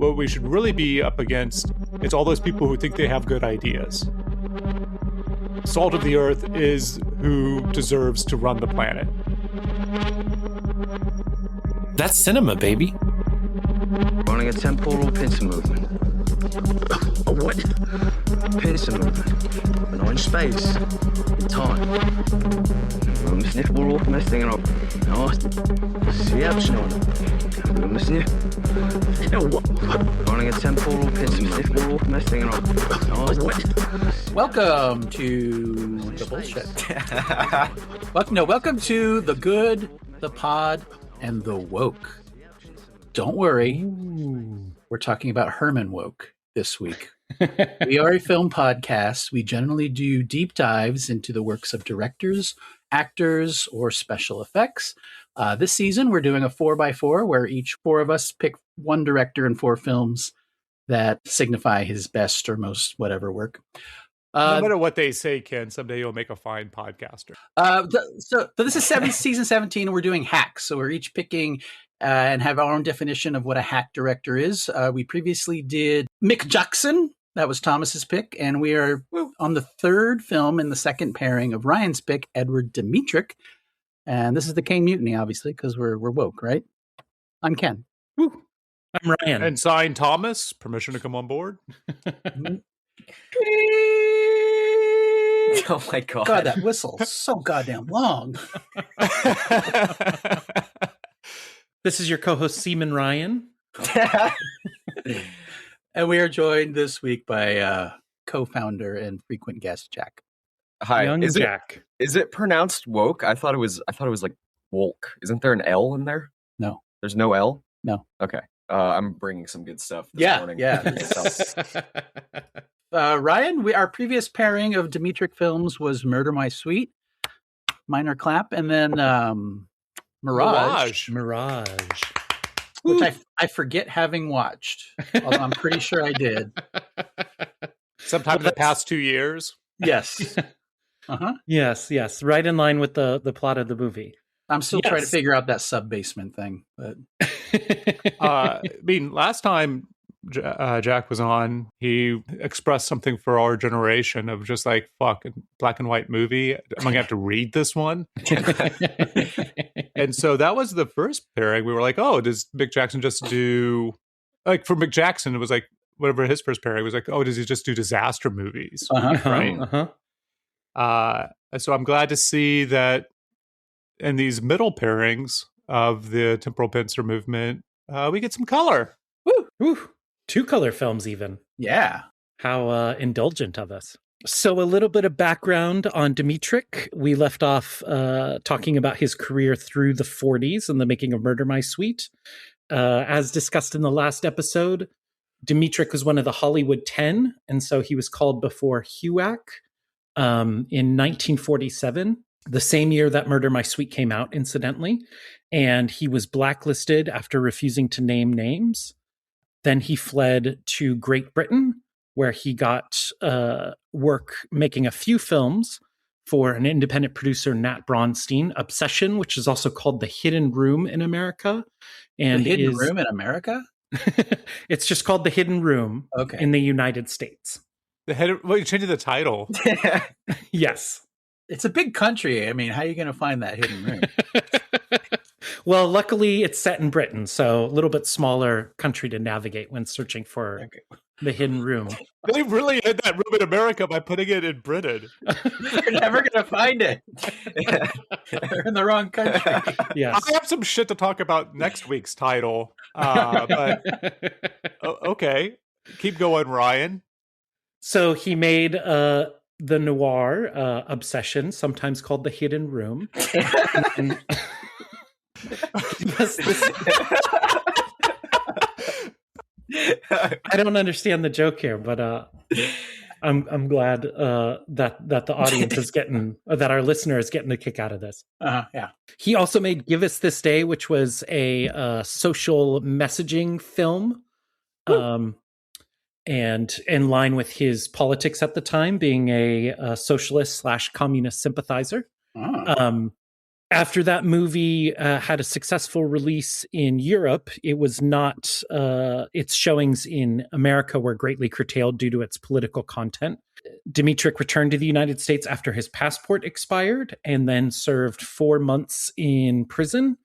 what we should really be up against is all those people who think they have good ideas. Salt of the earth is who deserves to run the planet. That's cinema, baby. Running a temporal pincer movement. A what? Pincer movement. But not in space. In time. Rumsniff vår åkmästningen av. Ja, Seattle. Rumsniff. Running a temporal pincer movement. Vår åkmästningen av. Ja, what? Welcome to the bullshit. Welcome to the good, the pod, and the woke. Don't worry. Ooh. We're talking about Herman Wouk this week. We are a film podcast. We generally do deep dives into the works of directors, actors, or special effects. This season, we're doing a 4x4 where each four of us pick one director and four films that signify his best or most whatever work. No matter what they say, Ken, someday you'll make a fine podcaster. So this is season 17, and we're doing hacks. So we're each picking and have our own definition of what a hack director is. We previously did Mick Jackson. That was Thomas's pick. And we are on the third film in the second pairing of Ryan's pick, Edward Dmytryk. And this is the Caine Mutiny, obviously, because we're woke, right? I'm Ken. Woo. I'm Ryan. And signed Thomas. Permission to come on board. Oh my god. God, that whistle so goddamn long. This is your co-host Seaman Ryan. And we are joined this week by co-founder and frequent guest Jack. Hi, Young Jack. Is it pronounced woke? I thought it was like woke. Isn't there an L in there? No. There's no L? No. Okay. I'm bringing some good stuff this morning. Yeah. Ryan, our previous pairing of Dmytryk films was Murder My Sweet, Minor Clap, and then Mirage, which I forget having watched, although I'm pretty sure I did. Sometime in the past 2 years. Yes. Uh-huh. Yes. Right in line with the plot of the movie. I'm still trying to figure out that sub-basement thing. But I mean, last time Jack was on, he expressed something for our generation of just like, fuck, black and white movie. I'm going to have to read this one. And so that was the first pairing. We were like, oh, does Mick Jackson just do, like for Mick Jackson, it was like, whatever his first pairing was like, oh, does he just do disaster movies? Right? So I'm glad to see that in these middle pairings of the temporal pincer movement, we get some color. Woo! 2 color films even. Yeah. How indulgent of us. So a little bit of background on Dmytryk. We left off talking about his career through the 40s and the making of Murder My Sweet. As discussed in the last episode, Dmytryk was one of the Hollywood 10, and so he was called before HUAC in 1947, the same year that Murder My Sweet came out, incidentally. And he was blacklisted after refusing to name names. Then he fled to Great Britain, where he got work making a few films for an independent producer, Nat Braunstein. Obsession, which is also called The Hidden Room in America. And The Hidden Room in America? It's just called The Hidden Room in the United States. Well, you changed the title. Yes. It's a big country. I mean, how are you going to find that hidden room? Well, luckily it's set in Britain, so a little bit smaller country to navigate when searching for the hidden room. They really hid that room in America by putting it in Britain. You're never going to find it. They're in the wrong country. Yes. I have some shit to talk about next week's title. But okay. Keep going, Ryan. So he made the noir Obsession, sometimes called The Hidden Room. I don't understand the joke here, but I'm glad that the audience is getting, that our listener is getting a kick out of this. Yeah. He also made Give Us This Day, which was a social messaging film. And in line with his politics at the time, being a socialist / communist sympathizer. After that movie had a successful release in Europe, it was not, its showings in America were greatly curtailed due to its political content. Dmytryk returned to the United States after his passport expired and then served 4 months in prison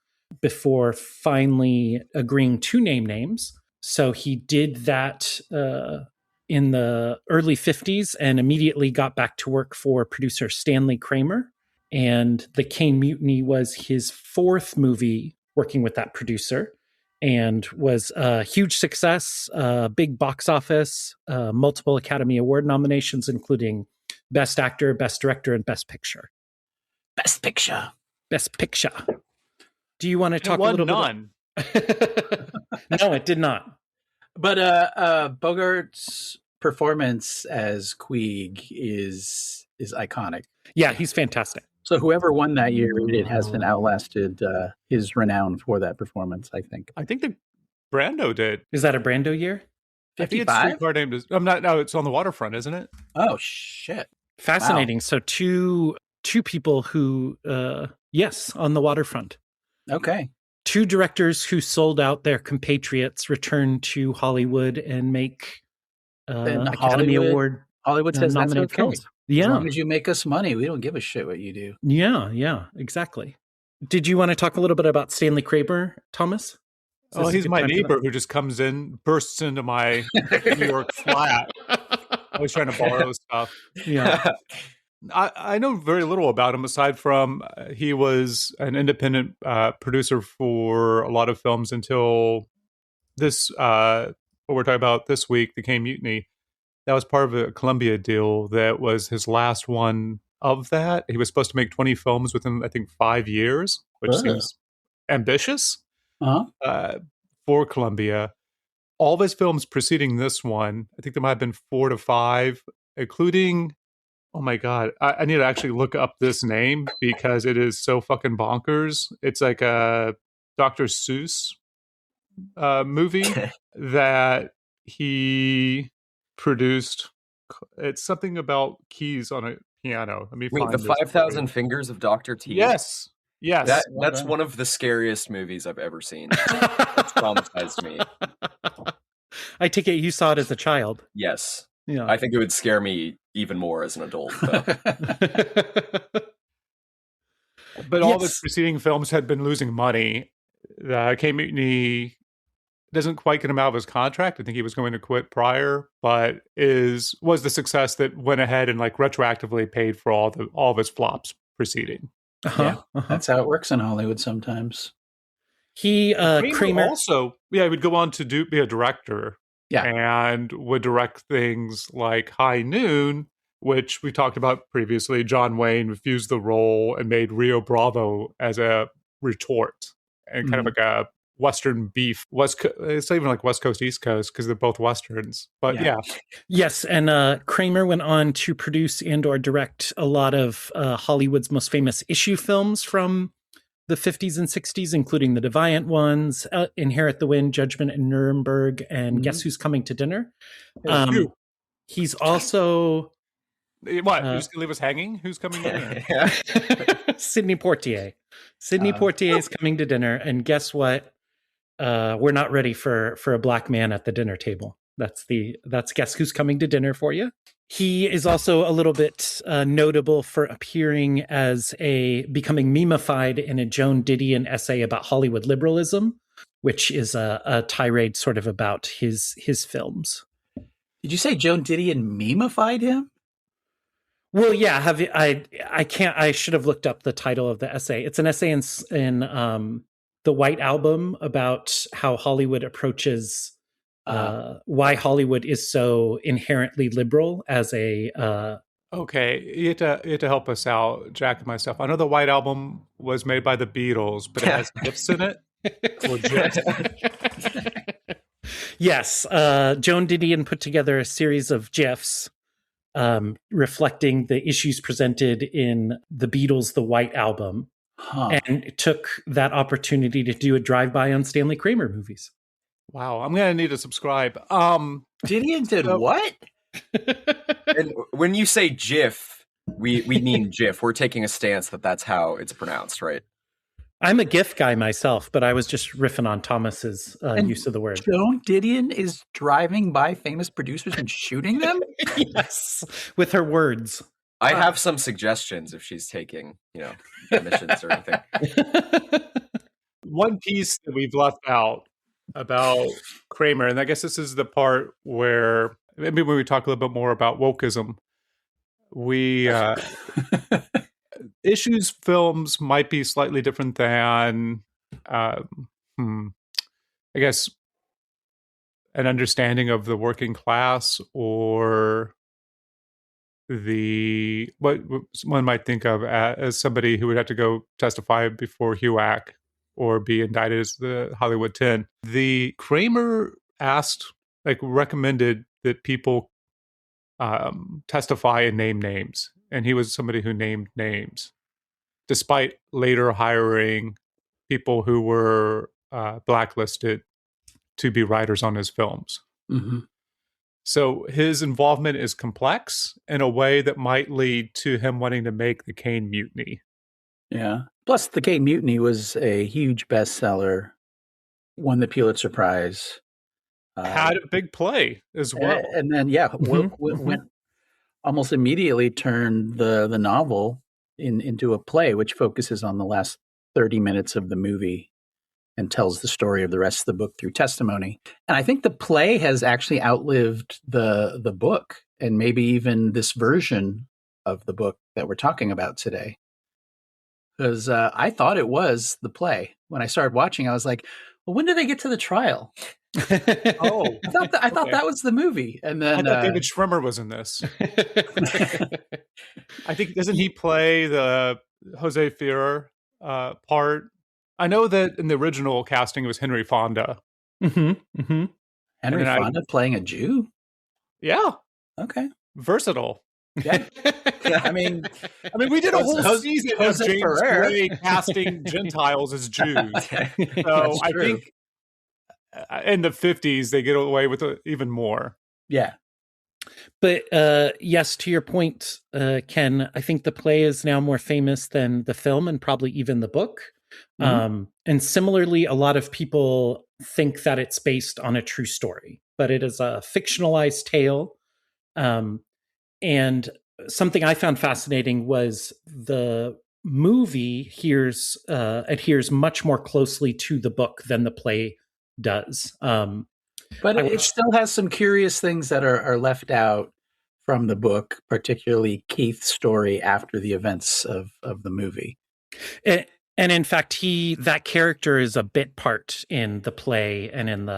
before finally agreeing to name names. So he did that in the early 50s and immediately got back to work for producer Stanley Kramer. And the Caine Mutiny was his 4th movie working with that producer and was a huge success, big box office, multiple Academy Award nominations, including Best Actor, Best Director, and Best Picture. Best Picture. Best Picture. Do you want to talk a little bit? No, it did not. But Bogart's performance as Queeg is iconic. Yeah, he's fantastic. So whoever won that year, it has been outlasted his renown for that performance, I think. I think that Brando did. Is that a Brando year? 55? No, it's on the waterfront, isn't it? Oh, shit. Fascinating. Wow. So two people who, yes, on the waterfront. Okay. 2 directors who sold out their compatriots return to Hollywood and make Academy Award. Hollywood says that's nominated okay. films. Yeah. As long as you make us money, we don't give a shit what you do. Yeah, exactly. Did you want to talk a little bit about Stanley Kramer, Thomas? Oh, he's my neighbor who just comes in, bursts into my New York flat. Always trying to borrow stuff. Yeah. I know very little about him aside from he was an independent producer for a lot of films until this, what we're talking about this week, the Caine Mutiny. That was part of a Columbia deal that was his last one of that. He was supposed to make 20 films within, I think, 5 years, which seems ambitious for Columbia. All of his films preceding this one, I think there might have been 4 to 5, including, oh my God, I need to actually look up this name because it is so fucking bonkers. It's like a Dr. Seuss movie that he produced. It's something about keys on a piano. Let me find the this 5,000 Fingers of Dr. T. Yes. That's one of the scariest movies I've ever seen. It's traumatized me. I take it you saw it as a child. Yes. Yeah. I think it would scare me even more as an adult. But all the preceding films had been losing money. The Caine Mutiny doesn't quite get him out of his contract. I think he was going to quit prior, but was the success that went ahead and like retroactively paid for all of his flops preceding. That's how it works in Hollywood sometimes. He Kramer also, he would go on to be a director. Yeah. And would direct things like High Noon, which we talked about previously. John Wayne refused the role and made Rio Bravo as a retort and kind of like a Western beef. It's not even like West Coast, East Coast, because they're both Westerns. But yeah. Yes, and Kramer went on to produce and or direct a lot of Hollywood's most famous issue films from the 50s and 60s, including the Deviant ones, Inherit the Wind, Judgment in Nuremberg, and Guess Who's Coming to Dinner. He's also... What? You're just going to leave us hanging? Who's coming to dinner? Sidney Poitier. Sidney Poitier is coming to dinner, and guess what? We're not ready for a black man at the dinner table. That's Guess Who's Coming to Dinner for you. He is also a little bit notable for appearing as becoming memeified in a Joan Didion essay about Hollywood liberalism, which is a tirade sort of about his films. Did you say Joan Didion memeified him? Well, yeah. I should have looked up the title of the essay. It's an essay in the White Album about how Hollywood approaches why Hollywood is so inherently liberal as a... Okay, you have to help us out, Jack and myself. I know the White Album was made by the Beatles, but it has GIFs in it. Or GIFs. Yes, Joan Didion put together a series of GIFs reflecting the issues presented in the Beatles' The White Album, and took that opportunity to do a drive-by on Stanley Kramer movies. Wow, I'm going to need to subscribe. Didion did what? And when you say GIF, we mean GIF. We're taking a stance that that's how it's pronounced, right? I'm a GIF guy myself, but I was just riffing on Thomas's use of the word. Joan Didion is driving by famous producers and shooting them? Yes, with her words. I have some suggestions if she's taking, commissions or anything. One piece that we've left out about Kramer, and I guess this is the part where maybe when we talk a little bit more about wokeism, we issues films might be slightly different than, I guess, an understanding of the working class or what one might think of as somebody who would have to go testify before HUAC or be indicted as the Hollywood 10. The Kramer recommended that people testify and name names. And he was somebody who named names, despite later hiring people who were blacklisted to be writers on his films. Mm-hmm. So his involvement is complex in a way that might lead to him wanting to make the Caine Mutiny. Yeah. Plus, the Caine Mutiny was a huge bestseller, won the Pulitzer Prize. Had a big play as well. And then, went almost immediately turned the novel into a play, which focuses on the last 30 minutes of the movie and tells the story of the rest of the book through testimony. And I think the play has actually outlived the book, and maybe even this version of the book that we're talking about today. Because I thought it was the play. When I started watching, I was like, well, when did they get to the trial? Oh, I thought that was the movie. And then I thought David Schwimmer was in this. I think, doesn't he play the Jose Ferrer part? I know that in the original casting it was Henry Fonda. Mm-hmm. Mm-hmm. Henry Fonda playing a Jew? Yeah. Okay. Versatile. Yeah. I mean, we did a whole season of James Gray casting Gentiles as Jews. So I think in the 50s they get away with even more. Yeah. But yes, to your point, Ken, I think the play is now more famous than the film and probably even the book. Mm-hmm. And similarly, a lot of people think that it's based on a true story, but it is a fictionalized tale. And something I found fascinating was the movie adheres much more closely to the book than the play does. But it still has some curious things that are left out from the book, particularly Keith's story after the events of the movie. And in fact, that character is a bit part in the play and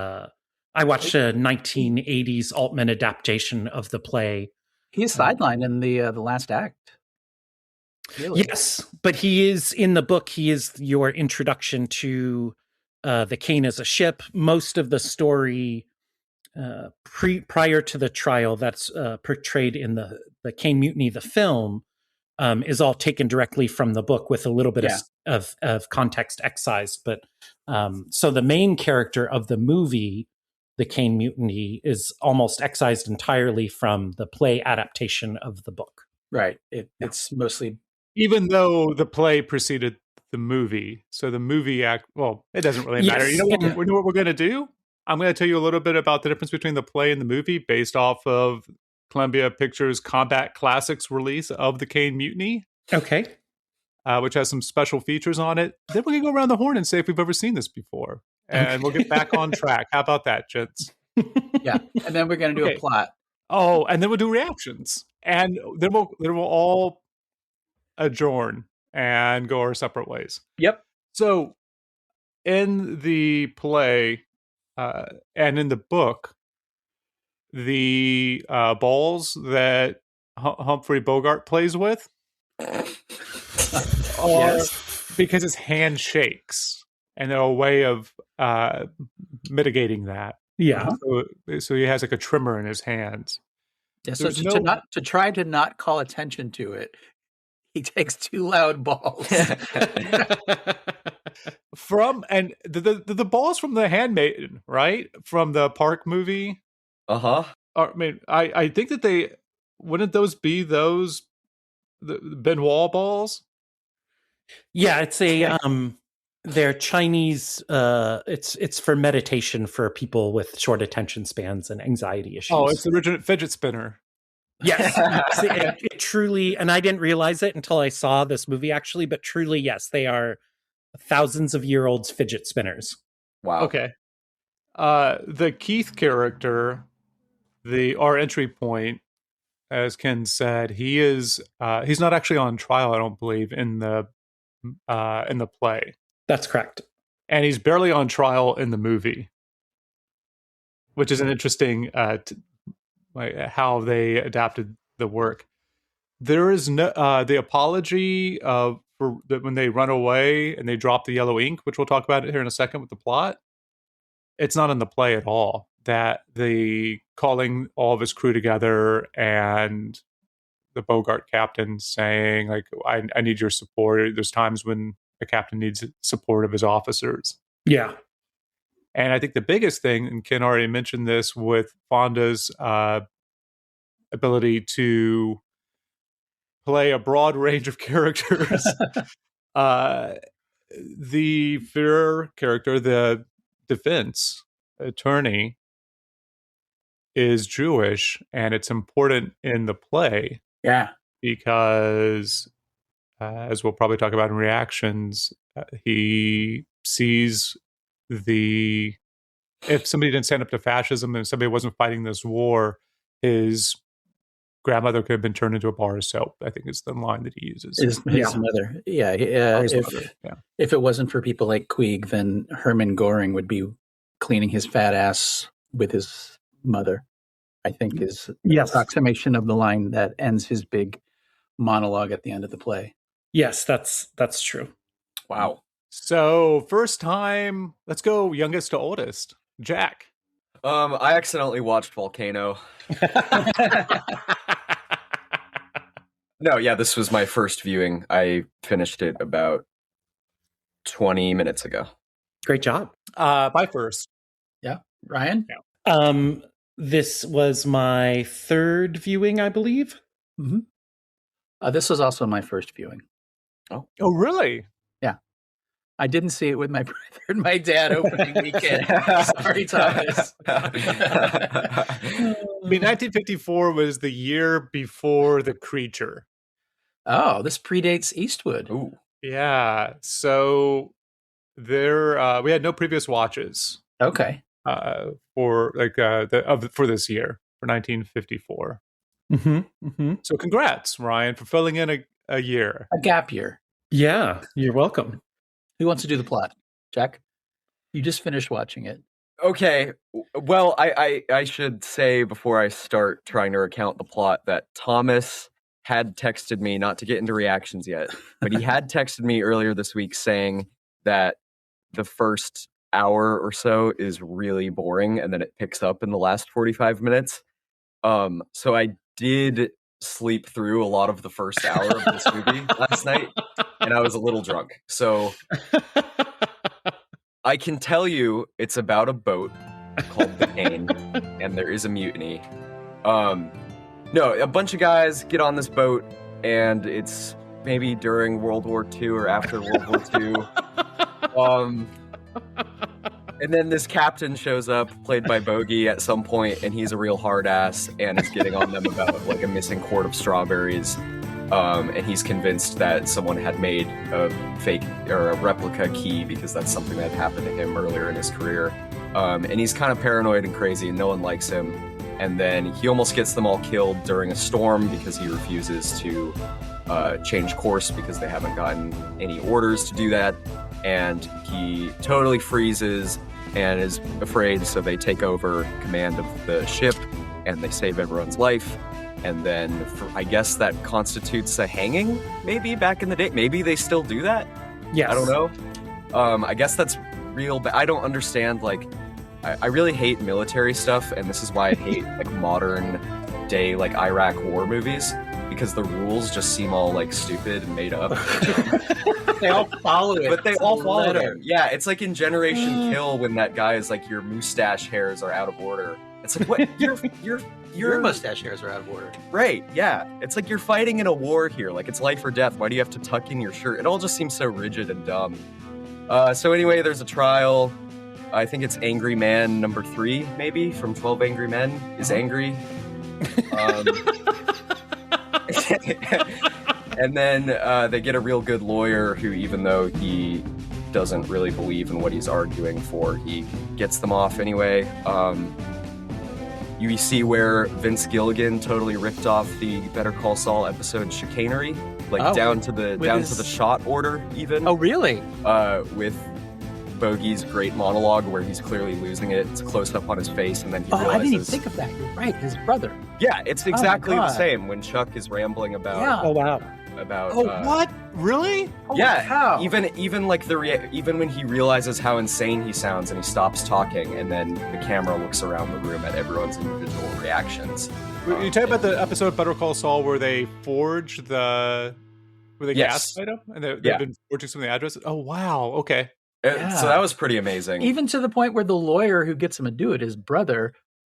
I watched a 1980s Altman adaptation of the play. He's sidelined in the last act. Really? Yes, but he is in the book. He is your introduction to the Caine as a ship. Most of the story prior to the trial that's portrayed in the Caine Mutiny, the film, is all taken directly from the book with a little bit of context excised. But so the main character of the movie, the Caine Mutiny, is almost excised entirely from the play adaptation of the book. Right. It's mostly... Even though the play preceded the movie. So the movie it doesn't really matter. Yes. You know what we're going to do? I'm going to tell you a little bit about the difference between the play and the movie based off of Columbia Pictures' Combat Classics release of the Caine Mutiny. Okay. Which has some special features on it. Then we're going to go around the horn and say if we've ever seen this before. And we'll get back on track. How about that, gents? Yeah. And then we're going to do a plot. Oh, and then we'll do reactions. And then we'll all adjourn and go our separate ways. Yep. So in the play and in the book, the balls that Humphrey Bogart plays with are because his hand shakes. And they're a way of mitigating that. Yeah. So he has like a trimmer in his hands. Yeah, so to try to not call attention to it, he takes two loud balls. And the balls from The Handmaiden, right? From the Park movie. Uh-huh. I think that wouldn't those be the Benoit balls? Yeah, it's a They're Chinese. It's for meditation for people with short attention spans and anxiety issues. Oh, it's the original fidget spinner. Yes, it truly, and I didn't realize it until I saw this movie actually, but truly, yes, they are thousands of year olds fidget spinners. Wow. Okay. The Keith character, our entry point, as Ken said, he's not actually on trial, I don't believe, in the play. That's correct. And he's barely on trial in the movie, which is an interesting how they adapted the work. There is no the apology for when they run away and they drop the yellow ink, which we'll talk about here in a second with the plot. It's not in the play at all. That the calling all of his crew together and the Bogart captain saying, like, I need your support. There's times when a captain needs support of his officers. Yeah. And I think the biggest thing, and Ken already mentioned this, with Fonda's ability to play a broad range of characters, the Führer character, the defense attorney, is Jewish, and it's important in the play. Yeah. Because, as we'll probably talk about in reactions, he sees if somebody didn't stand up to fascism and somebody wasn't fighting this war, his grandmother could have been turned into a bar of soap, I think is the line that he uses. His mother. Yeah. If it wasn't for people like Queeg, then Herman Goring would be cleaning his fat ass with his mother, I think is the approximation of the line that ends his big monologue at the end of the play. Yes, that's true. Wow. So first time, let's go youngest to oldest. Jack. I accidentally watched Volcano. No, yeah, this was my first viewing. I finished it about 20 minutes ago. Great job. My first. Yeah. Ryan? Yeah. This was my third viewing, I believe. Mm-hmm. This was also my first viewing. Oh, really? Yeah. I didn't see it with my brother and my dad opening weekend. Sorry, Thomas. I mean, 1954 was the year before The Creature. Oh, this predates Eastwood. Ooh. Yeah. So we had no previous watches. Okay. For this year, for 1954. So congrats, Ryan, for filling in a year. A gap year. Yeah, you're welcome. Who wants to do the plot? Jack? You just finished watching it. Okay. Well, I should say before I start trying to recount the plot that Thomas had texted me, not to get into reactions yet, but he had texted me earlier this week saying that the first hour or so is really boring and then it picks up in the last 45 minutes. So I did sleep through a lot of the first hour of this movie last night, and I was a little drunk. So I can tell you it's about a boat called the Caine, and there is a mutiny. No, a bunch of guys get on this boat, and it's maybe during World War II or after World War II. And then this captain shows up, played by Bogey, at some point, and he's a real hard ass and is getting on them about like a missing quart of strawberries. And he's convinced that someone had made a fake or a replica key because that's something that happened to him earlier in his career. And he's kind of paranoid and crazy, and no one likes him. And then he almost gets them all killed during a storm because he refuses to change course because they haven't gotten any orders to do that. And he totally freezes and is afraid, so they take over command of the ship and they save everyone's life. And then I guess that constitutes a hanging, maybe back in the day. Maybe they still do that. Yes. I don't know. I guess that's real, but I don't understand. Like, I really hate military stuff, and this is why I hate like modern day like Iraq war movies, because the rules just seem all like stupid and made up. They all follow it. But they all follow it. Yeah, it's like in Generation Kill when that guy is like, your mustache hairs are out of order. It's like, what? Your mustache hairs are out of order. Right, yeah. It's like you're fighting in a war here. Like, it's life or death. Why do you have to tuck in your shirt? It all just seems so rigid and dumb. So anyway, there's a trial. I think it's Angry Man number 3, maybe, from 12 Angry Men, is angry. And then they get a real good lawyer who, even though he doesn't really believe in what he's arguing for, he gets them off anyway. You see where Vince Gilligan totally ripped off the Better Call Saul episode Chicanery, like down to the shot order even. Oh, really? With Bogey's great monologue where he's clearly losing it. It's a close up on his face, and then he realizes. I didn't even think of that. You're right, his brother. Yeah, it's exactly the same when Chuck is rambling about. Yeah. Oh wow. About. What? Really? Yeah. Cow. Even like even when he realizes how insane he sounds and he stops talking, and then the camera looks around the room at everyone's individual reactions. You talk about the episode of Better Call Saul where they forge the gas item, and they've been forging some of the addresses. Oh wow. Okay. Yeah. So that was pretty amazing. Even to the point where the lawyer who gets him to do it, his brother,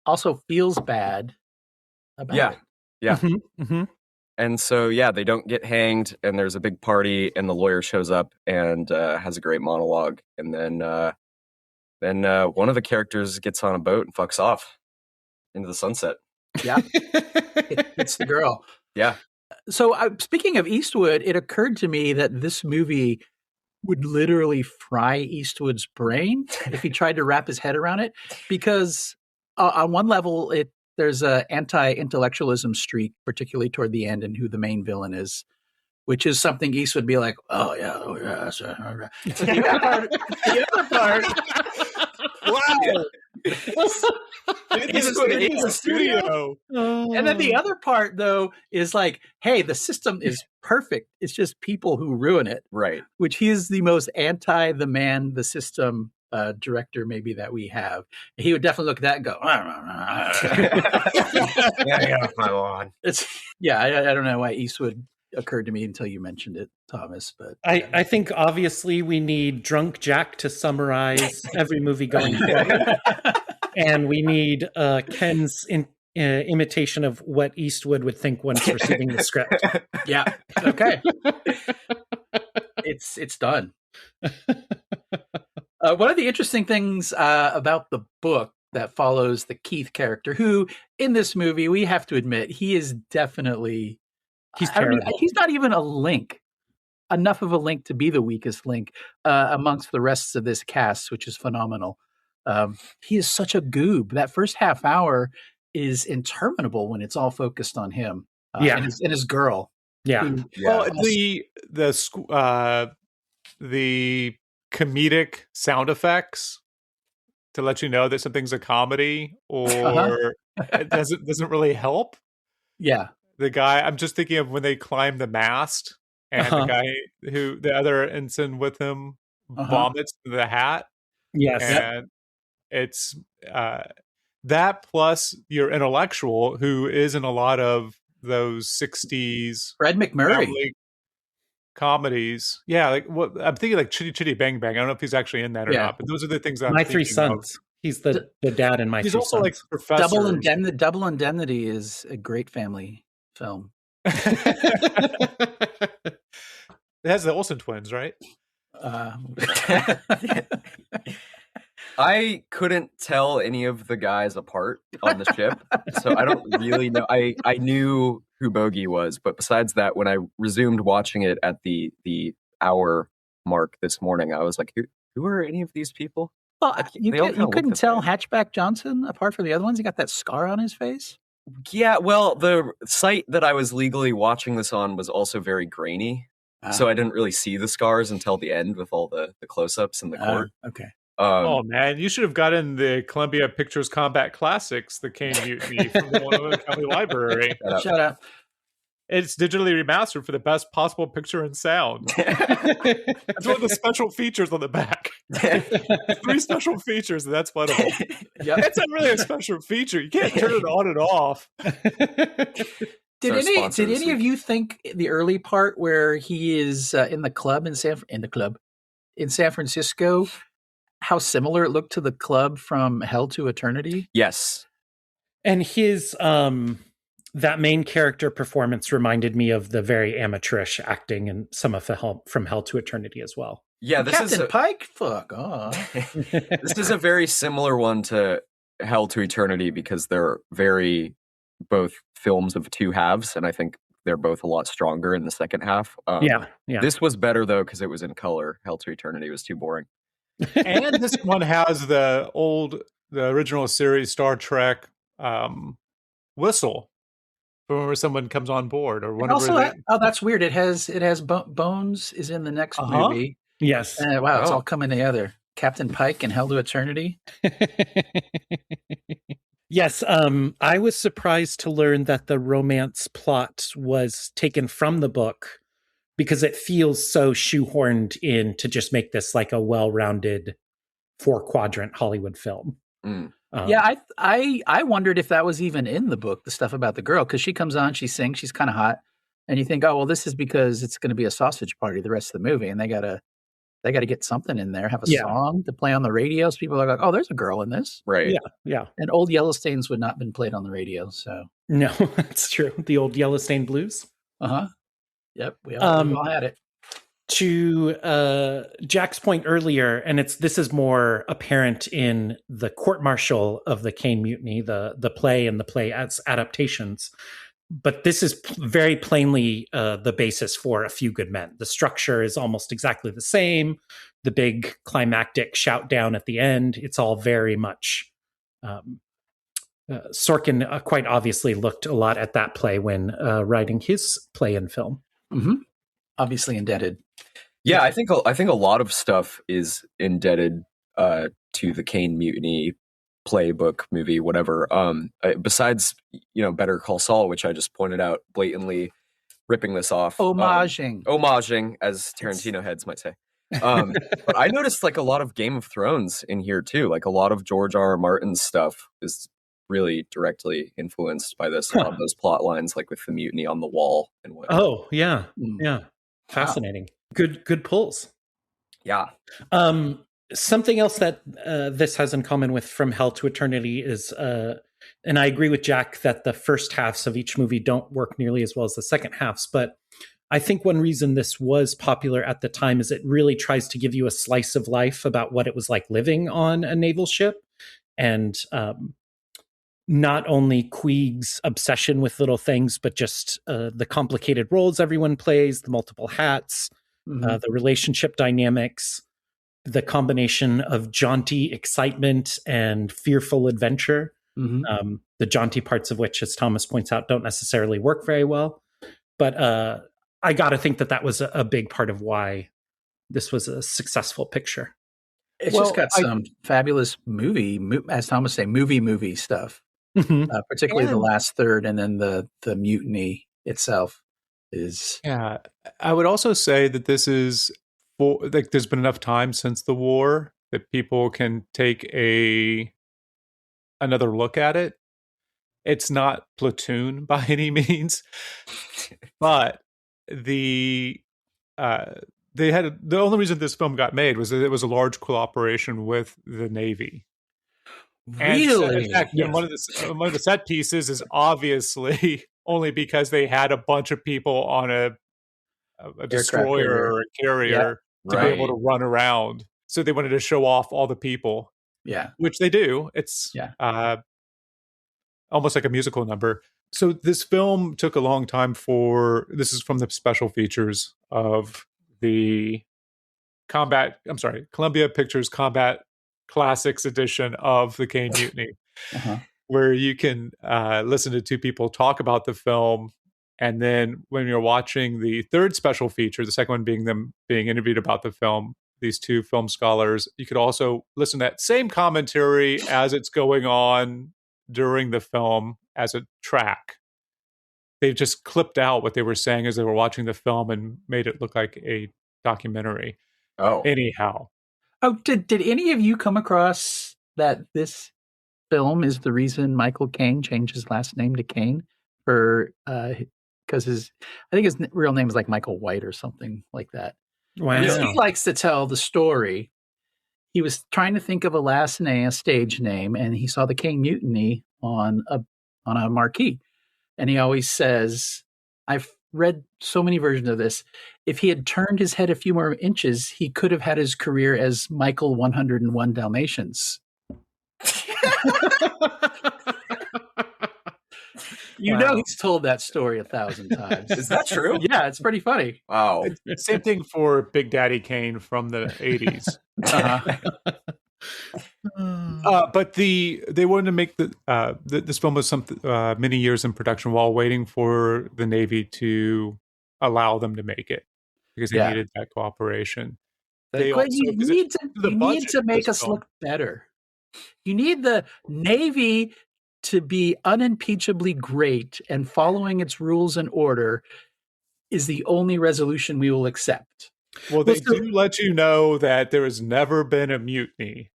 also feels bad about it. Yeah. Mm-hmm. Mm-hmm. And so, they don't get hanged, and there's a big party, and the lawyer shows up and has a great monologue. And then one of the characters gets on a boat and fucks off into the sunset. Yeah. It's the girl. Yeah. So speaking of Eastwood, it occurred to me that this movie would literally fry Eastwood's brain if he tried to wrap his head around it. Because on one level, there's a anti-intellectualism streak, particularly toward the end, and who the main villain is, which is something Eastwood would be like, the other part, wow. Eastwood in the studio. And then the other part, though, is like, hey, the system is perfect. It's just people who ruin it. Right. Which he is the most the system director maybe that we have. He would definitely look at that and go, I don't know why Eastwood occurred to me until you mentioned it, Thomas. But I think obviously we need Drunk Jack to summarize every movie going forward. And we need Ken's imitation of what Eastwood would think once receiving the script. Yeah. Okay. It's done. One of the interesting things about the book that follows the Keith character, who in this movie, we have to admit, he is definitely... He's not even enough of a link to be the weakest link amongst the rest of this cast, which is phenomenal. He is such a goob. That first half hour is interminable when it's all focused on him. And his girl. Yeah. Well, the comedic sound effects to let you know that something's a comedy or it doesn't really help. Yeah. The guy, I'm just thinking of when they climb the mast and the guy the other ensign with him vomits the hat. Yes. And it's that plus your intellectual who is in a lot of those 60s Fred McMurray comedies. Yeah, like what I'm thinking, like Chitty Chitty Bang Bang. I don't know if he's actually in that or not, but those are the things that My Three Sons. He's the dad in My Three Sons. He's also like Professor. Double Indemnity is a great family film. It has the Olsen twins, right? I couldn't tell any of the guys apart on the ship, so I don't really know. I knew who Bogey was, but besides that, when I resumed watching it at the hour mark this morning, I was like, who are any of these people? Well, you couldn't tell Hatchback Johnson apart from the other ones? He got that scar on his face? Yeah, well, the site that I was legally watching this on was also very grainy, so I didn't really see the scars until the end with all the close-ups in the court. Okay. Oh man, you should have gotten the Columbia Pictures Combat Classics, the Caine Mutiny from the County Library. Shut up. It's digitally remastered for the best possible picture and sound. That's one of the special features on the back. 3 special features, and that's one of them. Yep. It's not really a special feature. You can't turn it on and off. Did any of you think the early part where he is in the club in San Francisco, how similar it looked to the club from Hell to Eternity? Yes. And his that main character performance reminded me of the very amateurish acting in some of From Hell to Eternity as well. Yeah, this Captain is Pike? Fuck off. this is a very similar one to Hell to Eternity because they're very both films of two halves, and I think they're both a lot stronger in the second half. Yeah. This was better though because it was in color. Hell to Eternity was too boring. And this one has the original series Star Trek whistle for whenever someone comes on board or whenever. Also, that's weird. It has Bones is in the next movie. Yes. Wow, it's all coming together. Captain Pike and Hell to Eternity. Yes, I was surprised to learn that the romance plot was taken from the book because it feels so shoehorned in to just make this like a well-rounded 4-quadrant Hollywood film. Yeah, I wondered if that was even in the book, the stuff about the girl, because she comes on, she sings, she's kind of hot, and you think, oh, well, this is because it's going to be a sausage party the rest of the movie, and they gotta get something in there, have a song to play on the radio, so people are like, oh, there's a girl in this, Right? Yeah. And Old Yellowstains would not have been played on the radio, so No, that's true. The old Yellowstone blues. Yep, we all had it. To Jack's point earlier, and this is more apparent in the court-martial of the Caine Mutiny, the play and the play as adaptations, but this is very plainly the basis for A Few Good Men. The structure is almost exactly the same. The big climactic shout down at the end, it's all very much Sorkin quite obviously looked a lot at that play when writing his play and film. Obviously indebted. Yeah, I think a lot of stuff is indebted to the Caine Mutiny playbook, movie, whatever. Besides, Better Call Saul, which I just pointed out, blatantly ripping this off, homaging, as Tarantino heads might say. But I noticed like a lot of Game of Thrones in here too. Like a lot of George R. R. Martin's stuff is really directly influenced by this. A lot of those plot lines, like with the mutiny on the wall and what. Oh yeah, fascinating. Wow. Good pulls. Yeah. Something else that this has in common with From Hell to Eternity is, and I agree with Jack that the first halves of each movie don't work nearly as well as the second halves, but I think one reason this was popular at the time is it really tries to give you a slice of life about what it was like living on a naval ship. And not only Queeg's obsession with little things, but just the complicated roles everyone plays, the multiple hats, the relationship dynamics, the combination of jaunty excitement and fearful adventure. The jaunty parts of which, as Thomas points out, don't necessarily work very well. But I got to think that was a big part of why this was a successful picture. It's just got some fabulous movie, as Thomas say, movie stuff. Particularly the last third, and then the mutiny itself is. Yeah, I would also say that this is there's been enough time since the war that people can take another look at it. It's not Platoon by any means, but the only reason this film got made was that it was a large cooperation with the Navy. Really? And in fact, one of the set pieces is obviously only because they had a bunch of people on a destroyer or a carrier to be able to run around. So they wanted to show off all the people. Yeah. Which they do. It's almost like a musical number. So this film took a long time this is from the special features of the Columbia Pictures Combat Classics edition of the Caine Mutiny, where you can listen to two people talk about the film, and then when you're watching the third special feature, the second one being them being interviewed about the film, these two film scholars, you could also listen to that same commentary as it's going on during the film as a track. They've just clipped out what they were saying as they were watching the film and made it look like a documentary. Anyhow. Oh, did any of you come across that this film is the reason Michael Caine changed his last name to Caine because I think his real name is like Michael White or something like that. Wow. He likes to tell the story. He was trying to think of a stage name, and he saw the Caine Mutiny on a marquee, and he always says, read so many versions of this. If he had turned his head a few more inches, he could have had his career as Michael 101 Dalmatians. You know he's told that story 1,000 times. Is that true? Yeah, it's pretty funny. Wow. Same thing for Big Daddy Kane from the 80s. But they wanted to make this film was many years in production while waiting for the Navy to allow them to make it because they needed that cooperation. You need to make us look better. You need the Navy to be unimpeachably great, and following its rules and order is the only resolution we will accept. Well, they do let you know that there has never been a mutiny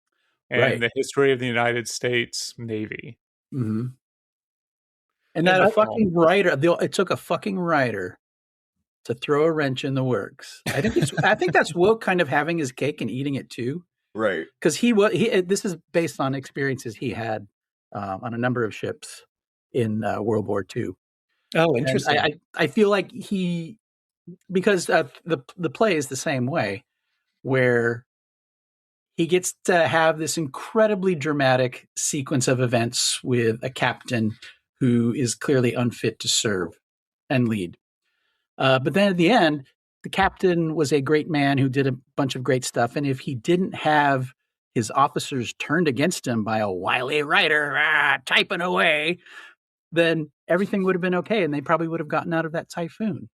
in the history of the United States Navy. Mm-hmm. And that a fucking writer, it took a fucking writer to throw a wrench in the works. I think that's Wouk kind of having his cake and eating it too. Right. Because this is based on experiences he had on a number of ships in World War II. Oh, interesting. And I feel like because the play is the same way, where he gets to have this incredibly dramatic sequence of events with a captain who is clearly unfit to serve and lead. But then at the end, the captain was a great man who did a bunch of great stuff. And if he didn't have his officers turned against him by a wily writer typing away, then everything would have been okay. And they probably would have gotten out of that typhoon.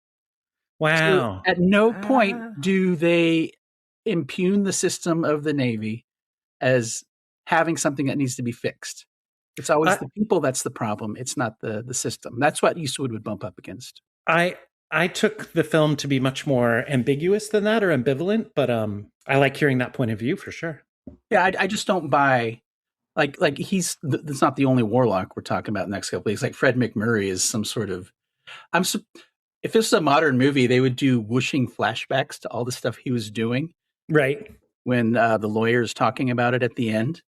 Wow. So at no point do they impugn the system of the Navy as having something that needs to be fixed. It's always the people that's the problem. It's not the system. That's what Eastwood would bump up against. I took the film to be much more ambiguous than that, or ambivalent, but I like hearing that point of view for sure. Yeah, I just don't buy like that's not the only warlock we're talking about in the next couple weeks. Like Fred McMurray is some sort of if this was a modern movie, they would do whooshing flashbacks to all the stuff he was doing. Right. When the lawyer is talking about it at the end.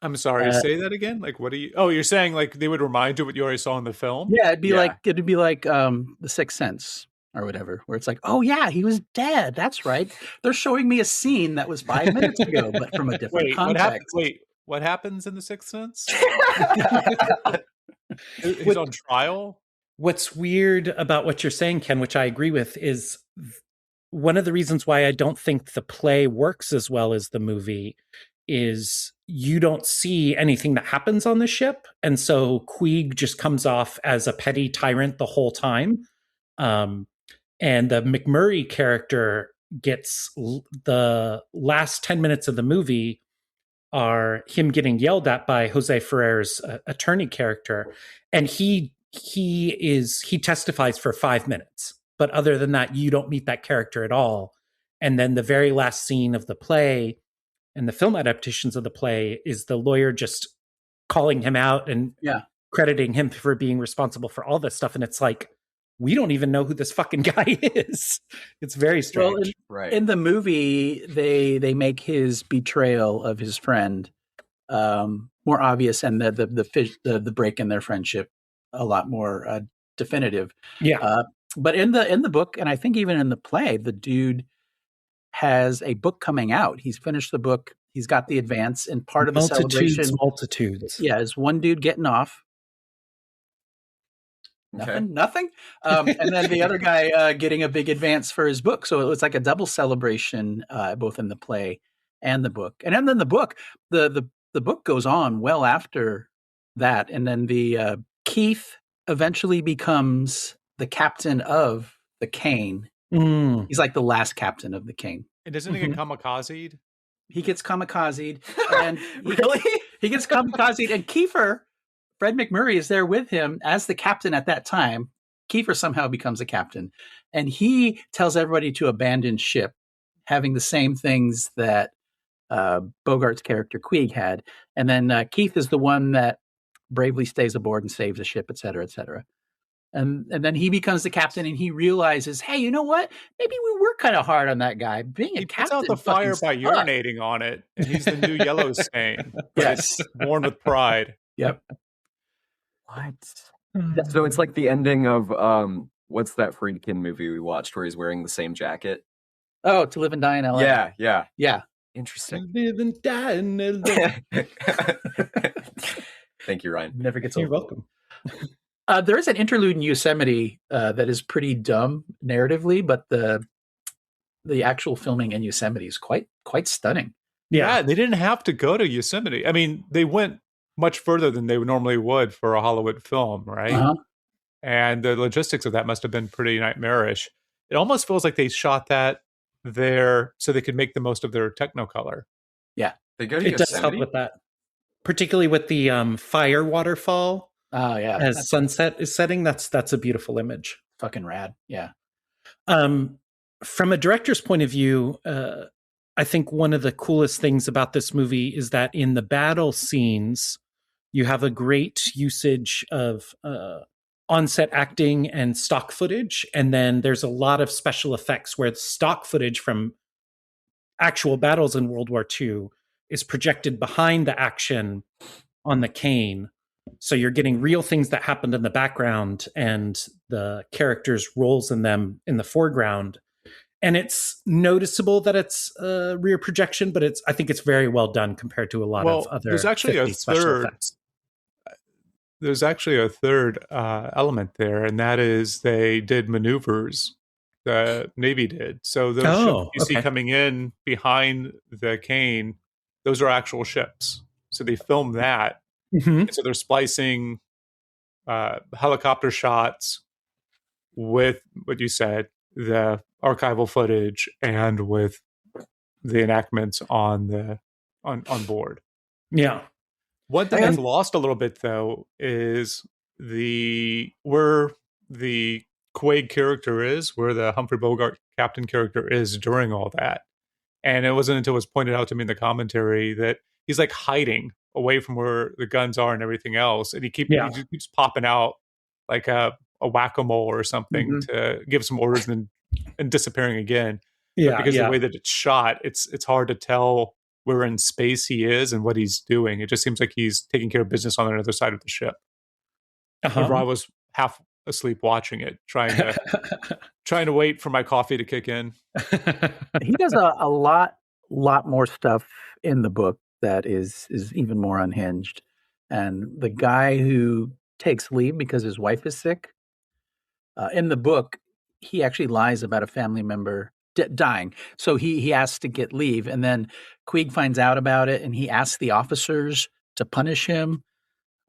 I'm sorry, say that again? Like, what are you... Oh, you're saying like they would remind you what you already saw in the film? Yeah, it'd be like The Sixth Sense or whatever, where it's like, oh yeah, he was dead. That's right. They're showing me a scene that was 5 minutes ago, but from a different context. What happens in The Sixth Sense? He's on trial? What's weird about what you're saying, Ken, which I agree with, is one of the reasons why I don't think the play works as well as the movie is you don't see anything that happens on the ship. And so Queeg just comes off as a petty tyrant the whole time. And the McMurray character gets the last 10 minutes of the movie are him getting yelled at by Jose Ferrer's attorney character. And he testifies for 5 minutes. But other than that, you don't meet that character at all. And then the very last scene of the play and the film adaptations of the play is the lawyer just calling him out and crediting him for being responsible for all this stuff. And it's like, we don't even know who this fucking guy is. It's very strange. Well, in the movie, they make his betrayal of his friend more obvious, and the break in their friendship a lot more definitive. Yeah. But in the book, and I think even in the play, the dude has a book coming out. He's finished the book. He's got the advance, and part of the celebration. Multitudes. Yeah, is one dude getting off. Nothing. And then the other guy getting a big advance for his book. So it was like a double celebration, both in the play and the book. And then the book, the book goes on well after that. And then the Keith eventually becomes the captain of the Caine. Mm. He's like the last captain of the Caine. And doesn't he get kamikazed? He gets kamikazed. And Really? He gets kamikazed. And Kiefer, Fred McMurray, is there with him as the captain at that time. Kiefer somehow becomes a captain. And he tells everybody to abandon ship, having the same things that Bogart's character Queeg had. And then Keith is the one that bravely stays aboard and saves the ship, et cetera, et cetera. And then he becomes the captain, and he realizes, hey, you know what? Maybe we were kind of hard on that guy. Being a captain, puts out the fire by urinating on it, and he's the new yellow stain. Yes, born with pride. Yep. What? So it's like the ending of what's that Friedkin movie we watched where he's wearing the same jacket? Oh, To Live and Die in LA. Yeah. Yeah. Interesting. Live and die in LA. Thank you, Ryan. Never gets old. You're welcome. There is an interlude in Yosemite that is pretty dumb narratively, but the actual filming in Yosemite is quite stunning. Yeah, they didn't have to go to Yosemite. I mean, they went much further than they normally would for a Hollywood film, right? Uh-huh. And the logistics of that must have been pretty nightmarish. It almost feels like they shot that there so they could make the most of their Technicolor. Yeah. They go to It does help Yosemite? with that. Particularly with the fire waterfall Oh yeah. as sunset is setting. That's a beautiful image. Fucking rad. Yeah. From a director's point of view, I think one of the coolest things about this movie is that in the battle scenes, you have a great usage of on-set acting and stock footage. And then there's a lot of special effects where the stock footage from actual battles in World War II is projected behind the action on the Caine. So you're getting real things that happened in the background and the characters' roles in them in the foreground. And it's noticeable that it's a rear projection, but I think it's very well done compared to a lot of other. There's actually a 50s special third. effects. There's actually a third element there, and that is they did maneuvers. The Navy did. So those ships you see coming in behind the Caine, those are actual ships. So they filmed that. Mm-hmm. So they're splicing helicopter shots with what you said, the archival footage, and with the enactments on board. Yeah. One thing that's lost a little bit though is where the Quaid character is, where the Humphrey Bogart captain character is during all that. And it wasn't until it was pointed out to me in the commentary that he's like hiding away from where the guns are and everything else. And he keeps popping out like a whack-a-mole or something to give some orders and disappearing again. Yeah. But because of the way that it's shot, it's hard to tell where in space he is and what he's doing. It just seems like he's taking care of business on the other side of the ship. I was half asleep watching it, trying to wait for my coffee to kick in. He does a lot more stuff in the book that is even more unhinged. And the guy who takes leave because his wife is sick, in the book, he actually lies about a family member dying. So he asks to get leave, and then Queeg finds out about it, and he asks the officers to punish him,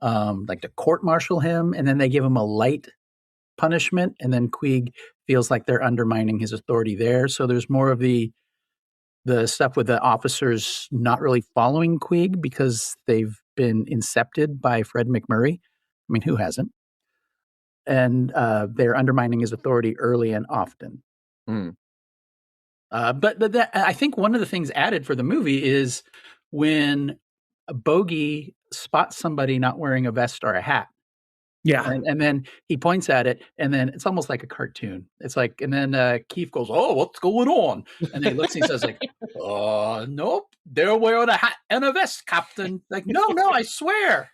like to court-martial him, and then they give him a light punishment, and then Queeg feels like they're undermining his authority there. So there's more of the stuff with the officers not really following Queeg because they've been incepted by Fred McMurray. I mean, who hasn't? And they're undermining his authority early and often. But I think one of the things added for the movie is when a Bogey spots somebody not wearing a vest or a hat. Yeah. And then he points at it, and then it's almost like a cartoon. It's like, and then Keith goes, "Oh, what's going on?" And then he looks and he says, like, "Nope, they're wearing a hat and a vest, Captain." Like, no, I swear.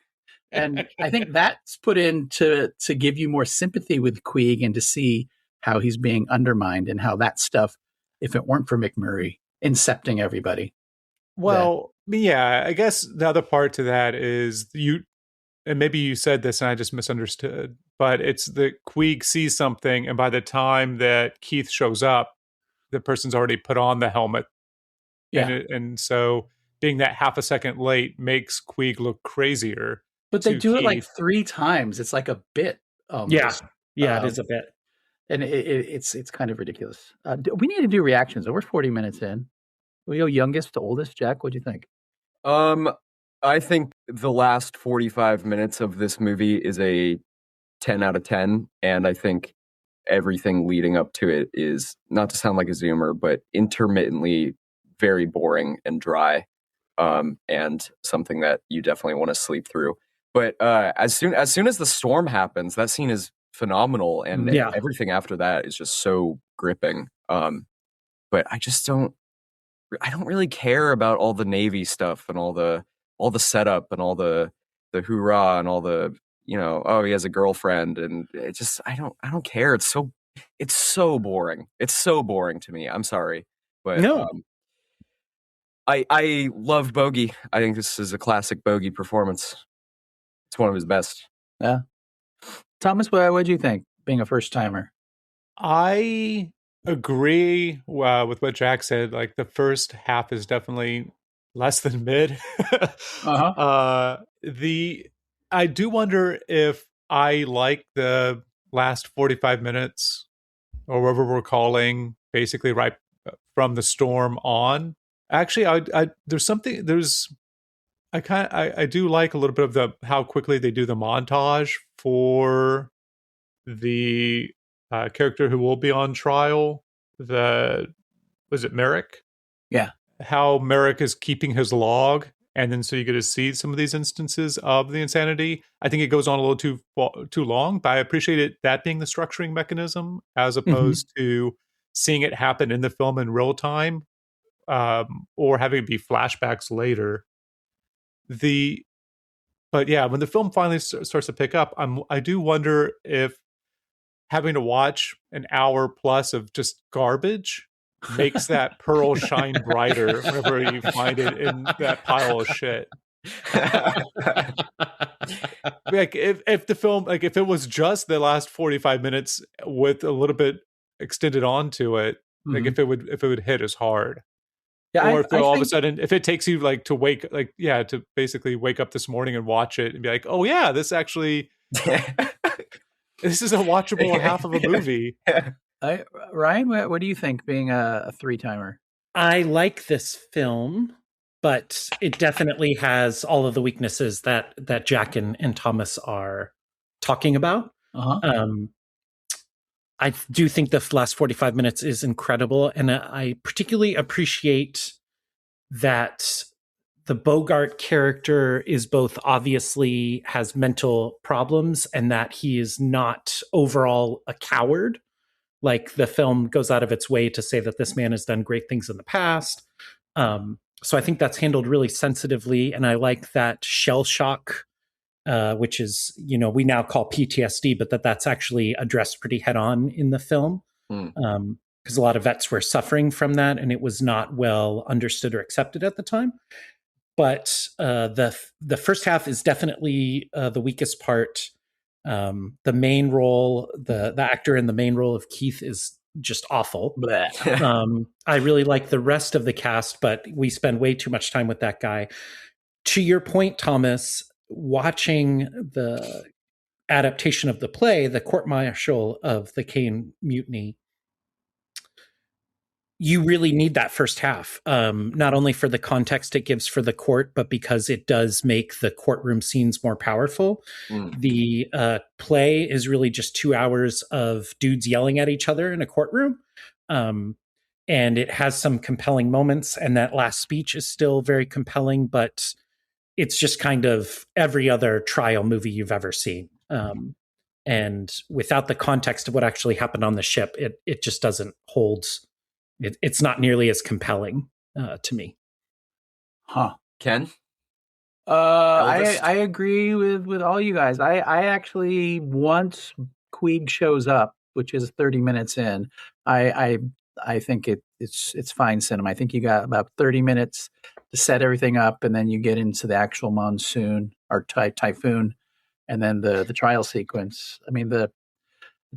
And I think that's put in to give you more sympathy with Queeg and to see how he's being undermined and how that stuff, if it weren't for McMurray incepting everybody. Well, yeah, I guess the other part to that is and maybe you said this and I just misunderstood, but it's that Queeg sees something, and by the time that Keith shows up, the person's already put on the helmet. Yeah. And so being that half a second late makes Queeg look crazier. But they do it like 3 times. It's like a bit. Yeah, it is a bit. And it's kind of ridiculous. We need to do reactions. We're 40 minutes in. We go youngest to oldest. Jack, what do you think? I think the last 45 minutes of this movie is a 10 out of 10. And I think everything leading up to it is, not to sound like a zoomer, but intermittently very boring and dry. And something that you definitely want to sleep through. But as soon as the storm happens, that scene is phenomenal, and everything after that is just so gripping. But I don't really care about all the Navy stuff and all the setup and all the hoorah and all the oh, he has a girlfriend, and it just I don't care. It's so boring. It's so boring to me. I'm sorry, but No. I love Bogey. I think this is a classic Bogey performance. It's one of his best. Yeah. Thomas, what do you think, being a first timer? I agree with what Jack said. Like the first half is definitely less than mid. I do wonder if I like the last 45 minutes or whatever we're calling, basically right from the storm on. Actually, I do like a little bit of how quickly they do the montage for the character who will be on trial. Was it Merrick? Yeah. How Merrick is keeping his log, and then so you get to see some of these instances of the insanity. I think it goes on a little too long, but I appreciate that being the structuring mechanism as opposed to seeing it happen in the film in real time, or having it be flashbacks later. But yeah, when the film finally starts to pick up, I do wonder if having to watch an hour plus of just garbage makes that pearl shine brighter whenever you find it in that pile of shit. Like if the film, like if it was just the last 45 minutes with a little bit extended onto it, like if it would hit as hard. Yeah, or if all of a sudden, if it takes you like to to basically wake up this morning and watch it and be like, oh yeah, this actually, this is a watchable half of a movie. Ryan, what do you think, being a three-timer? I like this film, but it definitely has all of the weaknesses that Jack and Thomas are talking about. I do think the last 45 minutes is incredible, and I particularly appreciate that the Bogart character is both obviously has mental problems and that he is not overall a coward. Like the film goes out of its way to say that this man has done great things in the past. So I think that's handled really sensitively. And I like that shell shock, which is, we now call PTSD, but that's actually addressed pretty head on in the film. Because a lot of vets were suffering from that and it was not well understood or accepted at the time. But the first half is definitely the weakest part. The main role, the actor in the main role of Keith is just awful. I really like the rest of the cast, but we spend way too much time with that guy. To your point, Thomas, watching the adaptation of the play, the court-martial of the Caine Mutiny, you really need that first half, not only for the context it gives for the court, but because it does make the courtroom scenes more powerful. The play is really just 2 hours of dudes yelling at each other in a courtroom. And it has some compelling moments, and that last speech is still very compelling, but it's just kind of every other trial movie you've ever seen. And without the context of what actually happened on the ship, it just doesn't hold. It's not nearly as compelling to me. Ken? I agree with all you guys. I actually, once Queeg shows up, which is 30 minutes in, I think it's fine cinema. I think you got about 30 minutes to set everything up, and then you get into the actual monsoon or typhoon, and then the trial sequence. I mean, the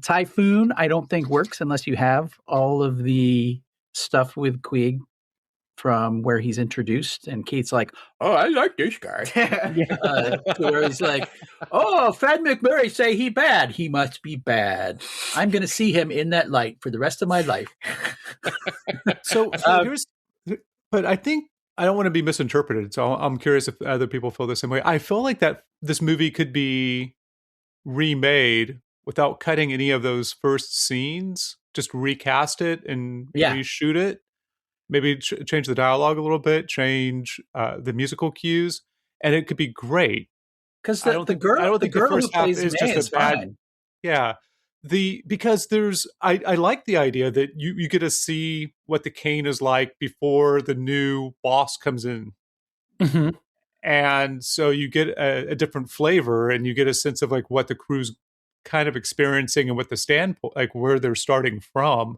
typhoon I don't think works unless you have all of the stuff with Queeg from where he's introduced, and Keith's like, oh, I like this guy. Where he's like, oh, Fred McMurray say he bad. He must be bad. I'm going to see him in that light for the rest of my life. But I think I don't want to be misinterpreted, so I'm curious if other people feel the same way. I feel like that this movie could be remade without cutting any of those first scenes. Just recast it and reshoot it. Maybe change the dialogue a little bit, change the musical cues, and it could be great. Because the girl who plays May is fine. Yeah, because I like the idea that you get to see what the Caine is like before the new boss comes in, And so you get a different flavor, and you get a sense of like what the crew's kind of experiencing and what the standpoint, like where they're starting from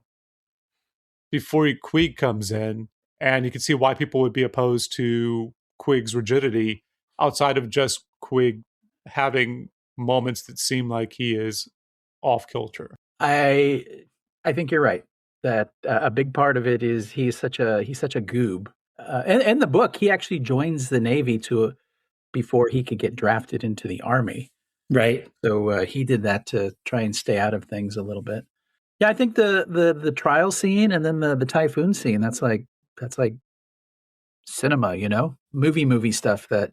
before Queeg comes in. And you can see why people would be opposed to Queeg's rigidity outside of just Queeg having moments that seem like he is off kilter. I think you're right that a big part of it is he's such a goob. And the book, he actually joins the Navy before he could get drafted into the Army. Right. So he did that to try and stay out of things a little bit. Yeah, I think the trial scene and then the typhoon scene, that's like cinema, you know, movie stuff that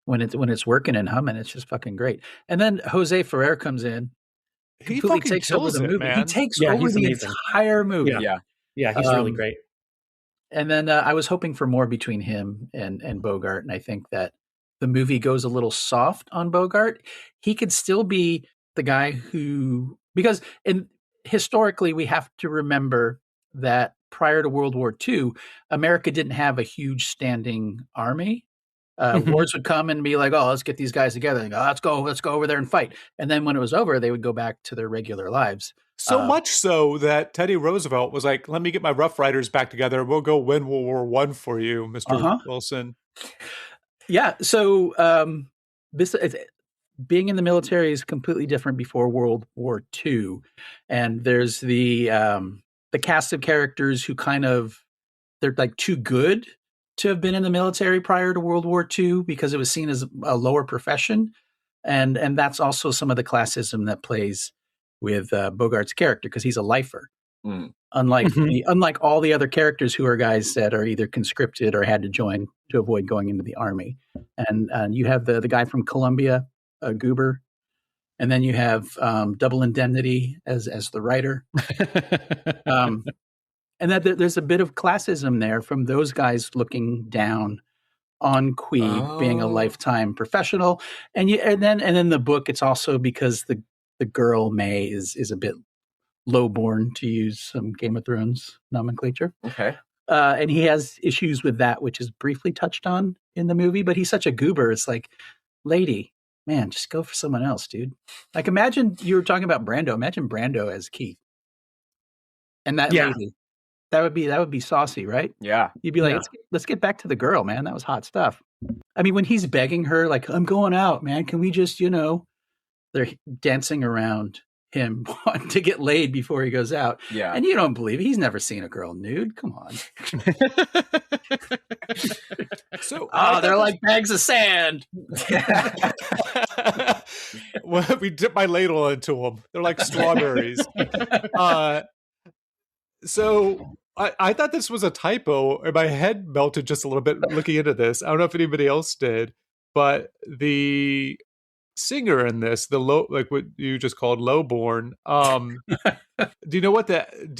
when it's working and humming, it's just fucking great. And then Jose Ferrer comes in, He completely fucking takes over kills the it, movie. man. He takes Yeah, over he's the amazing. entire movie. Yeah, he's really great. And then I was hoping for more between him and Bogart, and I think that the movie goes a little soft on Bogart. He could still be the guy who, because historically we have to remember that prior to World War II, America didn't have a huge standing army. Wars would come and be like, "Oh, let's get these guys together." And go, let's go over there and fight. And then when it was over, they would go back to their regular lives. So much so that Teddy Roosevelt was like, "Let me get my Rough Riders back together. We'll go win World War I for you, Mr. Wilson." Yeah. So being in the military is completely different before World War II, and there's the cast of characters who they're like too good to have been in the military prior to World War II because it was seen as a lower profession, and that's also some of the classism that plays with Bogart's character because he's a lifer. Unlike all the other characters who are guys that are either conscripted or had to join to avoid going into the army. And you have the guy from Columbia, Goober, and then you have Double Indemnity as the writer. And that there's a bit of classism there from those guys looking down on Queeg being a lifetime professional. And then the book, it's also because the girl May is a bit lowborn, to use some Game of Thrones nomenclature. Okay. And he has issues with that, which is briefly touched on in the movie, but he's such a goober. It's like, lady, man, just go for someone else, dude. Like, imagine you were talking about Brando. Imagine Brando as Keith. And that lady, that would be saucy, right? Yeah. You'd be like, let's get back to the girl, man. That was hot stuff. I mean, when he's begging her, like, I'm going out, man. Can we just, they're dancing around him wanting to get laid before he goes out. Yeah. And you don't believe it. He's never seen a girl nude. Come on. So they're like bags of sand. Well, we dip my ladle into them. They're like strawberries. So I thought this was a typo, and my head melted just a little bit looking into this. I don't know if anybody else did, but the singer in this, the low, like what you just called lowborn. Do you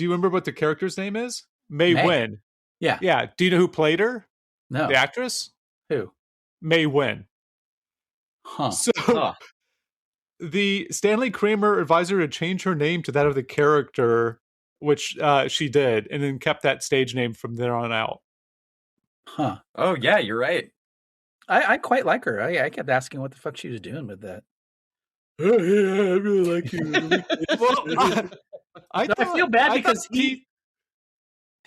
remember what the character's name is? May Wynn. Yeah. Yeah. Do you know who played her? No. The actress? Who? May Wynn. Huh. So the Stanley Kramer advised her to change her name to that of the character, which she did, and then kept that stage name from there on out. Huh. Oh, yeah, you're right. I quite like her. I kept asking what the fuck she was doing with that. Oh, yeah, I really like you. Well, I feel bad because the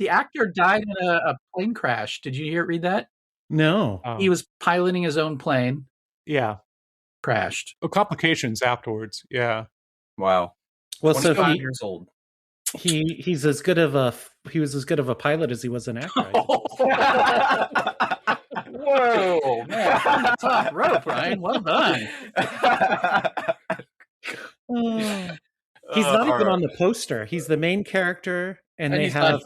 actor died in a plane crash. Did you read that? No. He was piloting his own plane. Yeah. Crashed. Oh, complications afterwards. Yeah. Wow. Well, so 25 years old. he was as good of a pilot as he was an actor. Whoa, man. Top rope, Ryan. Well done. He's not even on the poster. He's the main character, and they have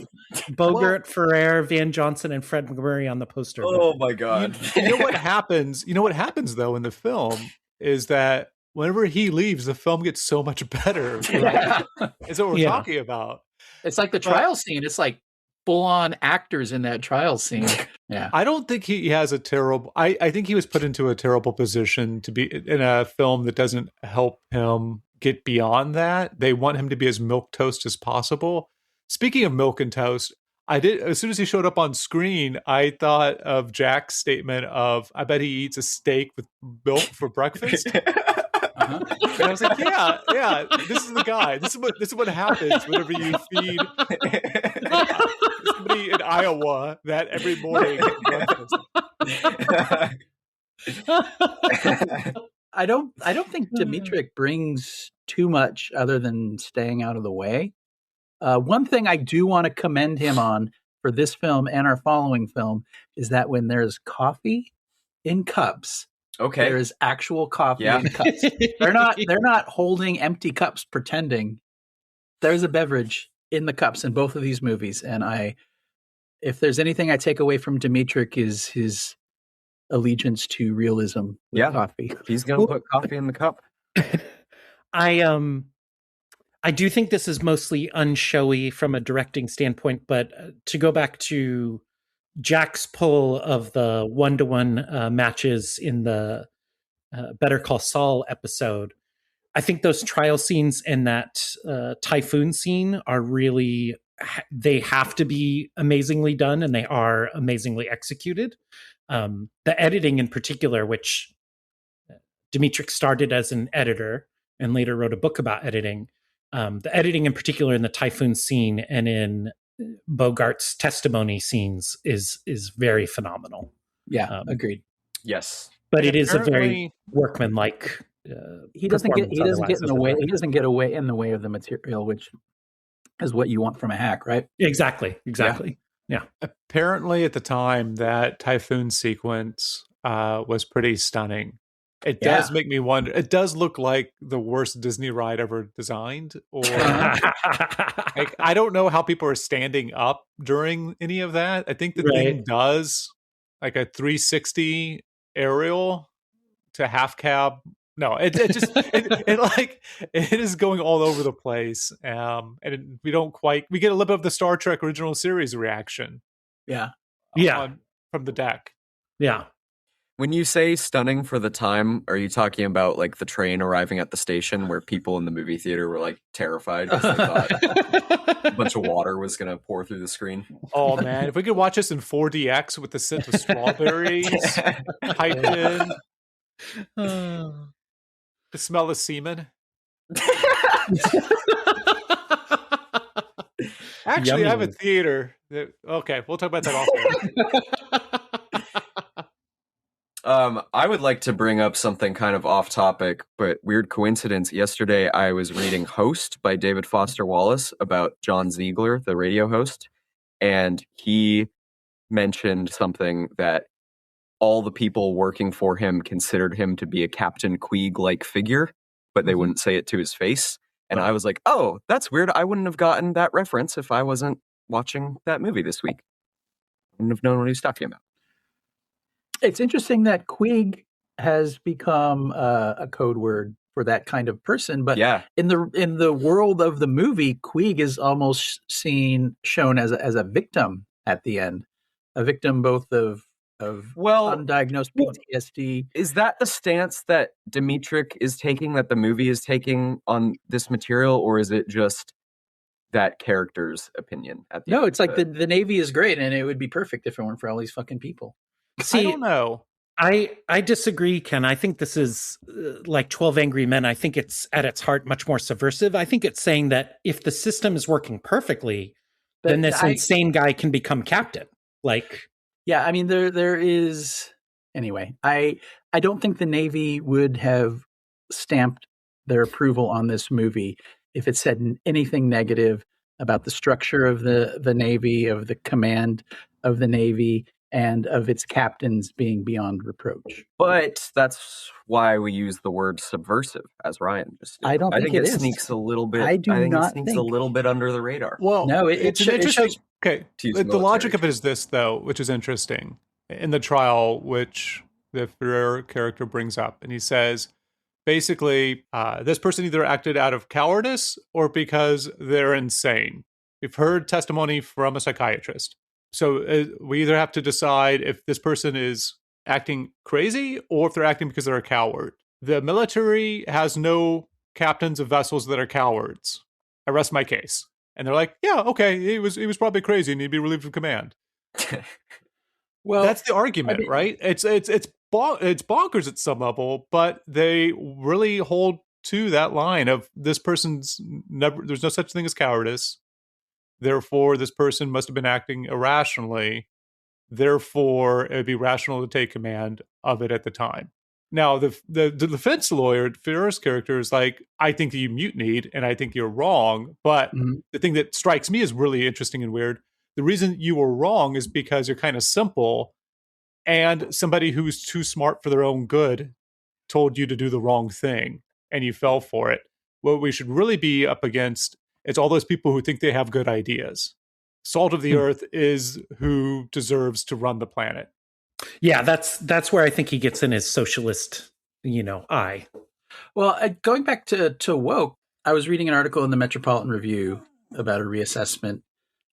Bogart, Ferrer, Van Johnson, and Fred McMurray on the poster. Oh my god. You know what happens? You know what happens though in the film is that whenever he leaves, the film gets so much better. Right? It's what we're talking about. It's like the trial scene. It's like full-on actors in that trial scene. Yeah. I don't think he has a terrible... I think he was put into a terrible position to be in a film that doesn't help him get beyond that. They want him to be as milquetoast as possible. Speaking of milk and toast, I did. As soon as he showed up on screen, I thought of Jack's statement of, "I bet he eats a steak with milk for breakfast." And I was like, "Yeah, this is the guy. This is what happens whenever you feed somebody in Iowa that every morning at breakfast." I don't think Dmytryk brings too much other than staying out of the way. One thing I do want to commend him on for this film and our following film is that when there's coffee in cups, Okay. there is actual coffee in cups. They're not holding empty cups pretending. There's a beverage in the cups in both of these movies, and if there's anything I take away from Dmytryk is his allegiance to realism with coffee. He's gonna put coffee in the cup. I do think this is mostly unshowy from a directing standpoint, but to go back to Jack's pull of the 1-to-1 matches in the Better Call Saul episode, I think those trial scenes and that typhoon scene are really, they have to be amazingly done, and they are amazingly executed. The editing in particular, which Dmytryk started as an editor and later wrote a book about editing. The editing in particular in the typhoon scene and in Bogart's testimony scenes is very phenomenal. Yeah, agreed. Yes. But it is a very workmanlike. He doesn't get in the way. He doesn't get away in the way of the material, which is what you want from a hack, right? Exactly. Yeah. Apparently, at the time, that typhoon sequence was pretty stunning. It does make me wonder. It does look like the worst Disney ride ever designed. Or like, I don't know how people are standing up during any of that. I think the thing does like a 360 aerial to half cab. No, it just it is going all over the place. And we get a little bit of the Star Trek original series reaction. Yeah. From the deck. Yeah. When you say stunning for the time, are you talking about like the train arriving at the station where people in the movie theater were like terrified because they thought a bunch of water was going to pour through the screen? Oh man, if we could watch this in 4DX with the scent of strawberries piped in, the smell of seaman. Actually, Yummy. I have a theater. Okay, we'll talk about that off. I would like to bring up something kind of off topic, but weird coincidence. Yesterday, I was reading Host by David Foster Wallace about John Ziegler, the radio host, and he mentioned something that all the people working for him considered him to be a Captain Queeg-like figure, but they wouldn't say it to his face. And I was like, oh, that's weird. I wouldn't have gotten that reference if I wasn't watching that movie this week. Wouldn't have known what he was talking about. It's interesting that Queeg has become a code word for that kind of person, but in the world of the movie, Queeg is almost shown as a victim at the end, a victim both of undiagnosed PTSD. Is that the stance that Dmytryk is taking, that the movie is taking on this material, or is it just that character's opinion? No, it's like the Navy is great, and it would be perfect if it weren't for all these fucking people. See, I don't know. I disagree, Ken. I think this is like 12 Angry Men. I think it's at its heart much more subversive. I think it's saying that if the system is working perfectly, then this insane guy can become captain. Like, yeah, I mean, there is. Anyway, I don't think the Navy would have stamped their approval on this movie if it said anything negative about the structure of the Navy, of the command of the Navy, and of its captains being beyond reproach. But that's why we use the word subversive, as Ryan just did. I think it sneaks a little bit. I think it sneaks a little bit under the radar. Well, no, it's interesting. Okay, the military logic of it is this, though, which is interesting. In the trial, which the Ferrer character brings up, and he says, basically, this person either acted out of cowardice or because they're insane. We've heard testimony from a psychiatrist. So we either have to decide if this person is acting crazy or if they're acting because they're a coward. The military has no captains of vessels that are cowards. I rest my case. And they're like, yeah, okay, he was probably crazy and he'd be relieved of command. Well, That's the argument, I mean- right? It's bonkers at some level, but they really hold to that line of this person's never. There's no such thing as cowardice. Therefore, this person must have been acting irrationally. Therefore, it'd be rational to take command of it at the time. Now, the defense lawyer, Ferris' character, is like, I think that you mutinied and I think you're wrong. But the thing that strikes me as really interesting and weird, the reason you were wrong is because you're kind of simple, and somebody who's too smart for their own good told you to do the wrong thing and you fell for it. What we should really be up against is all those people who think they have good ideas. Salt of the earth is who deserves to run the planet. Yeah, that's where I think he gets in his socialist, eye. Well, going back to Wouk, I was reading an article in the Metropolitan Review about a reassessment,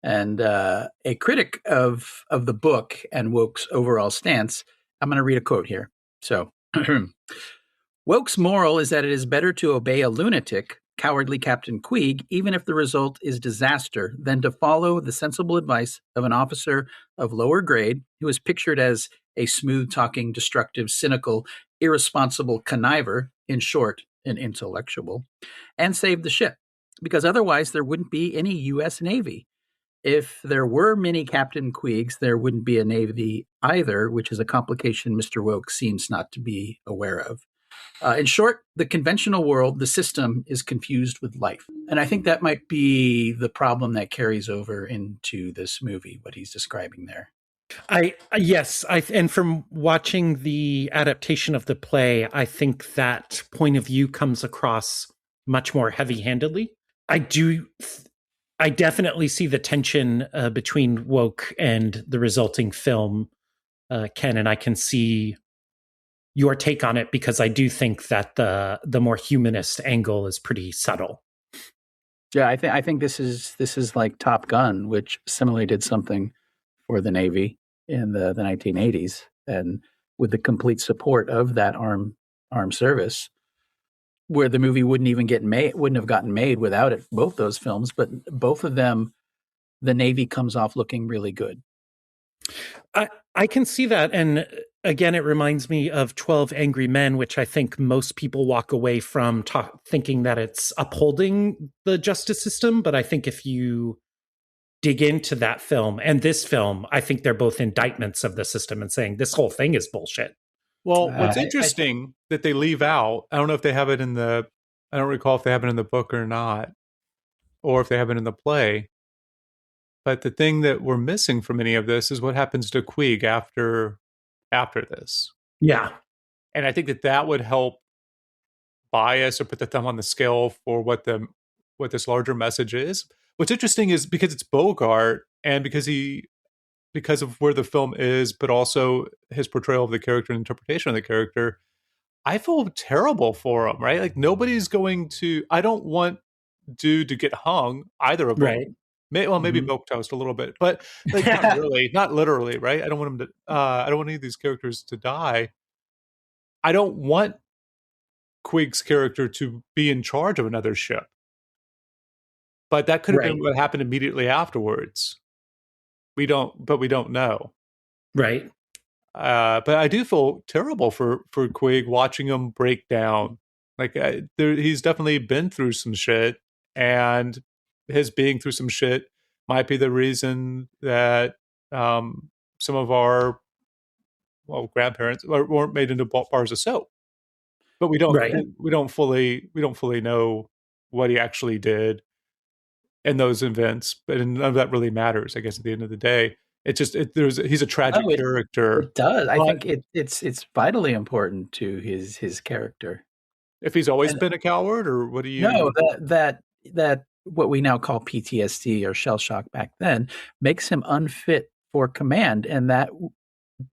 and a critic of the book and Wouk's overall stance. I'm going to read a quote here. So, Wouk's moral is that it is better to obey a lunatic, cowardly Captain Queeg, even if the result is disaster, than to follow the sensible advice of an officer of lower grade who is pictured as a smooth-talking, destructive, cynical, irresponsible conniver, in short, an intellectual, and save the ship, because otherwise there wouldn't be any U.S. Navy. If there were many Captain Queegs, there wouldn't be a Navy either, which is a complication Mr. Wouk seems not to be aware of. In short, the conventional world, the system, is confused with life. And I think that might be the problem that carries over into this movie, what he's describing there. And from watching the adaptation of the play, I think that point of view comes across much more heavy-handedly. I definitely see the tension between Wouk and the resulting film, Ken, and I can see your take on it, because I do think that the more humanist angle is pretty subtle. Yeah, I think this is like Top Gun, which similarly did something for the Navy in the 1980s, and with the complete support of that armed service, where the movie wouldn't have gotten made without it. Both those films, but both of them, the Navy comes off looking really good. I can see that, and again, it reminds me of 12 Angry Men, which I think most people walk away from thinking that it's upholding the justice system. But I think if you dig into that film and this film, I think they're both indictments of the system and saying this whole thing is bullshit. Well, what's interesting that they leave out, I don't know if they have it I don't recall if they have it in the book or not, or if they have it in the play. But the thing that we're missing from any of this is what happens to Queeg after this. Yeah. And I think that would help bias or put the thumb on the scale for what this larger message is. What's interesting is because it's Bogart and because of where the film is, but also his portrayal of the character and interpretation of the character, I feel terrible for him, right? Like nobody's going to, I don't want dude to get hung, either of them. Right. Maybe milk toast a little bit, but like not literally, right? I don't want him to. I don't want any of these characters to die. I don't want Quig's character to be in charge of another ship, but that could have been what happened immediately afterwards. We don't know, right? But I do feel terrible for Quig watching him break down. Like he's definitely been through some shit, and his being through some shit might be the reason that some of our grandparents weren't made into bars of soap. But we don't fully know what he actually did in those events. But none of that really matters, I guess, at the end of the day. It's just he's a tragic character. It does. I think it's vitally important to his character. If he's always been a coward, or what do you? No, that what we now call PTSD or shell shock back then makes him unfit for command, and that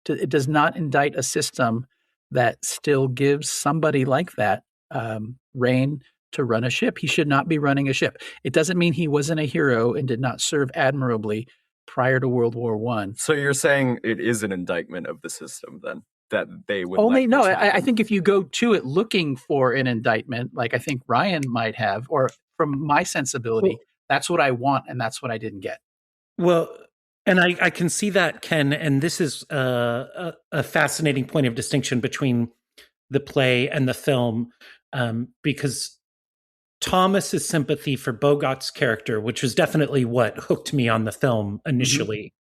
it does not indict a system that still gives somebody like that reign to run a ship. He should not be running a ship. It doesn't mean he wasn't a hero and did not serve admirably prior to World War I. So you're saying it is an indictment of the system then? That they would only no. I think if you go to it looking for an indictment, like I think Ryan might have, or from my sensibility, That's what I want, and that's what I didn't get. Well, and I can see that, Ken, and this is a fascinating point of distinction between the play and the film, because Thomas's sympathy for Bogart's character, which was definitely what hooked me on the film initially,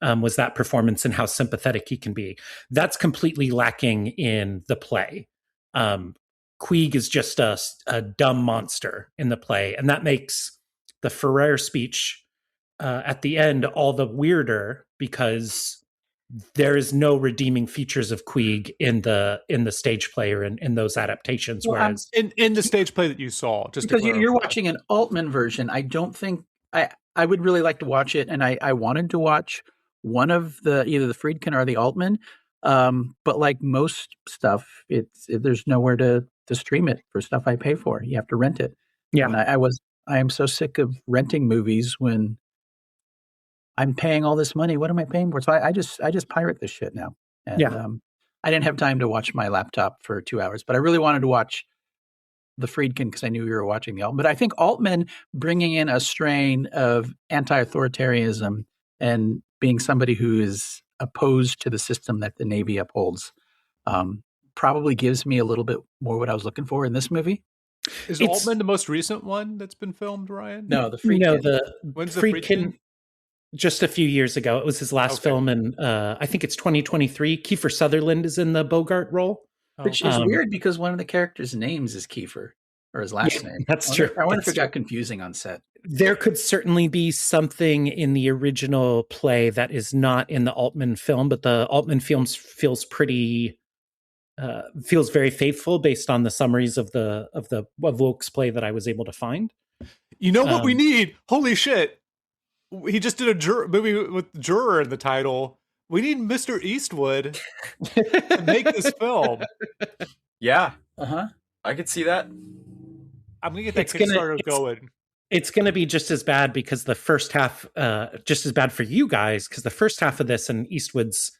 was that performance and how sympathetic he can be. That's completely lacking in the play. Queeg is just a dumb monster in the play, and that makes the Ferrer speech at the end all the weirder because there is no redeeming features of Queeg in the stage play or in those adaptations. Well, whereas in the stage play that you saw, just because you're watching an Altman version, I don't think I would really like to watch it, and I wanted to watch one of either the Friedkin or the Altman, but like most stuff, there's nowhere to stream it for stuff I pay for. You have to rent it. Yeah, and I am so sick of renting movies when I'm paying all this money. What am I paying for? So I just pirate this shit now. And, I didn't have time to watch my laptop for 2 hours, but I really wanted to watch the Friedkin because I knew we were watching the Altman. But I think Altman bringing in a strain of anti-authoritarianism and being somebody who is opposed to the system that the Navy upholds probably gives me a little bit more what I was looking for in this movie. Is Altman the most recent one that's been filmed, Ryan? No, the Friedkin. When's the Friedkin? Just a few years ago. It was his last film, and I think it's 2023. Kiefer Sutherland is in the Bogart role. Which is weird because one of the characters' names is Kiefer, or his last name. That's true. I wonder if it got confusing on set. There could certainly be something in the original play that is not in the Altman film, but the Altman film feels very faithful based on the summaries of Wouk's play that I was able to find. You know what we need? Holy shit. He just did a movie with Juror in the title. We need Mr. Eastwood to make this film. Yeah. Uh-huh. I could see that. I'm going to get that Kickstarter going. It's going to be just as bad because the first half, just as bad for you guys, because the first half of this and Eastwood's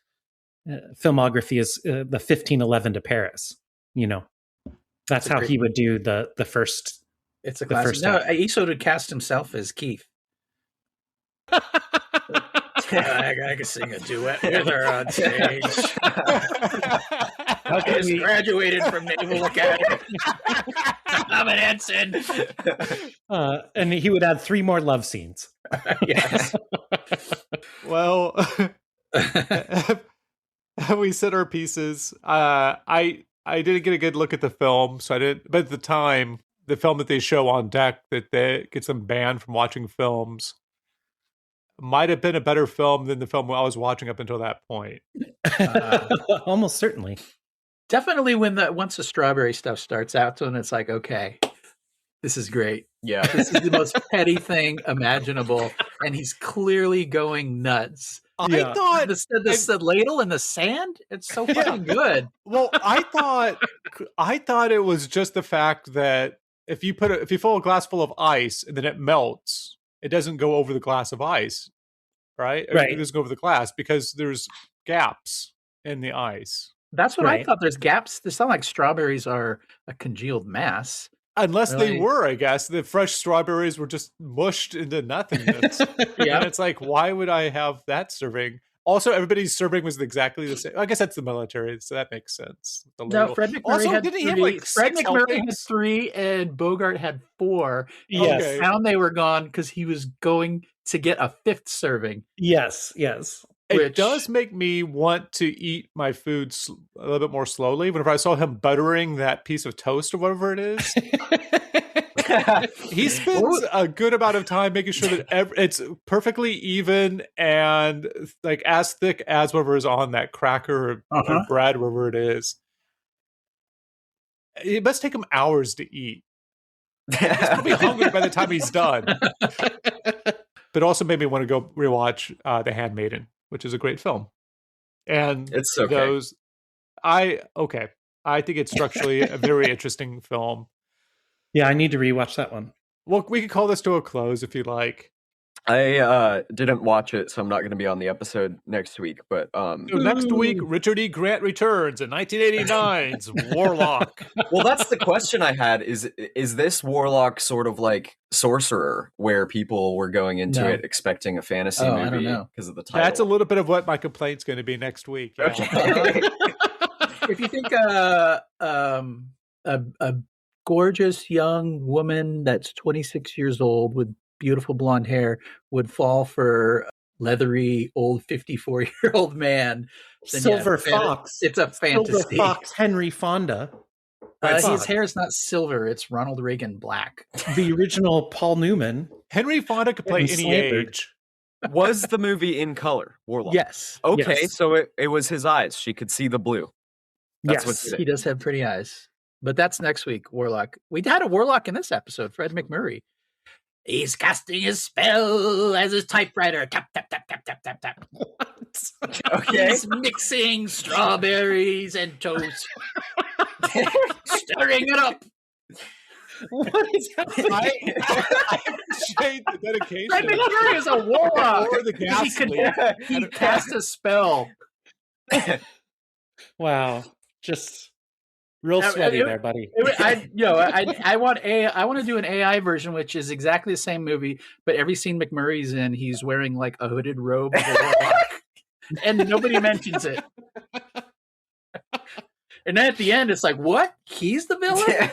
filmography is the 1511 to Paris. You know, that's how he would do the first. It's a classic. No, Eastwood would cast himself as Keith. I could sing a duet with her on stage. I just graduated from Naval Academy. I'm an ensign. And he would add 3 more love scenes. Yes. Well, we said our pieces. I didn't get a good look at the film, so I didn't. But at the time, the film that they show on deck that gets them banned from watching films might have been a better film than the film I was watching up until that point. Almost certainly. Definitely once the strawberry stuff starts out, and it's like, okay, this is great. Yeah. This is the most petty thing imaginable, and he's clearly going nuts. I thought the ladle in the sand. It's so fucking good. Well, I thought it was just the fact that if you fill a glass full of ice and then it melts, it doesn't go over the glass of ice, right? Right. It doesn't go over the glass because there's gaps in the ice. That's what I thought. There's gaps. They sound like strawberries are a congealed mass. Unless they were, I guess. The fresh strawberries were just mushed into nothingness. Yeah. And it's like, why would I have that serving? Also, everybody's serving was exactly the same. I guess that's the military, so that makes sense. No, Fred McMurray also, had didn't 3. he have like Fred 6 McMurray had helpings? 3, and Bogart had 4. Yes. Okay. Found they were gone because he was going to get a 5th serving. Yes. It does make me want to eat my food a little bit more slowly. Whenever I saw him buttering that piece of toast or whatever it is, he spends a good amount of time making sure that it's perfectly even and like as thick as whatever is on that cracker or bread, whatever it is. It must take him hours to eat. He's probably hungry by the time he's done. But also made me want to go rewatch The Handmaiden, which is a great film. And it's okay. I think it's structurally a very interesting film. Yeah, I need to rewatch that one. Well, we could call this to a close if you like. I didn't watch it, so I'm not going to be on the episode next week. But So next week, Richard E. Grant returns in 1989's Warlock. well, that's the question I had: is this Warlock sort of like Sorcerer, where people were going into it expecting a fantasy movie because of the title? That's a little bit of what my complaint's going to be next week. Yeah. Okay. If you think a gorgeous young woman that's 26 years old with beautiful blonde hair would fall for a leathery old 54-year-old man, then Silver Fox. It's a fantasy. Silver Fox Henry Fonda. His hair is not silver; it's Ronald Reagan black. The original Paul Newman. Henry Fonda could play any age. Was the movie in color, Warlock? Yes. Okay, yes. so it was his eyes. She could see the blue. That's what He does have pretty eyes. But that's next week, Warlock. We had a Warlock in this episode, Fred McMurray. He's casting his spell as his typewriter. Tap, tap, tap, tap, tap, tap, tap. Okay. He's mixing strawberries and toast. Stirring it up. What is happening? I appreciate the dedication. Fred McMurray is a warlock. Or the gasoline. He cast a spell. Wow. Just real sweaty there, buddy. I want to do an AI version, which is exactly the same movie, but every scene McMurray's in, he's wearing like a hooded robe of a warlock, and nobody mentions it. And then at the end, it's like, what? He's the villain?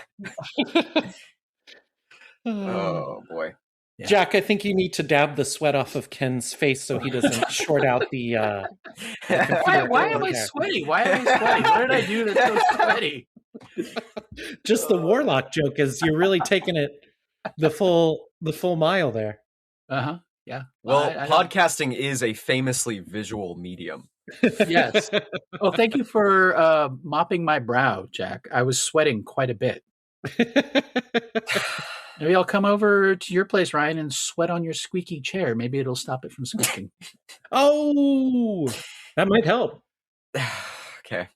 Oh boy. Yeah. Jack, I think you need to dab the sweat off of Ken's face so he doesn't short out the Why am I sweaty? Why am I sweaty? What did I do that's so sweaty? Just the warlock joke is you're really taking it the full mile there. Uh-huh. Yeah. Well, podcasting is a famously visual medium. Yes. Oh, thank you for mopping my brow, Jack. I was sweating quite a bit. Maybe I'll come over to your place, Ryan, and sweat on your squeaky chair. Maybe it'll stop it from squeaking. Oh, that might help. Okay.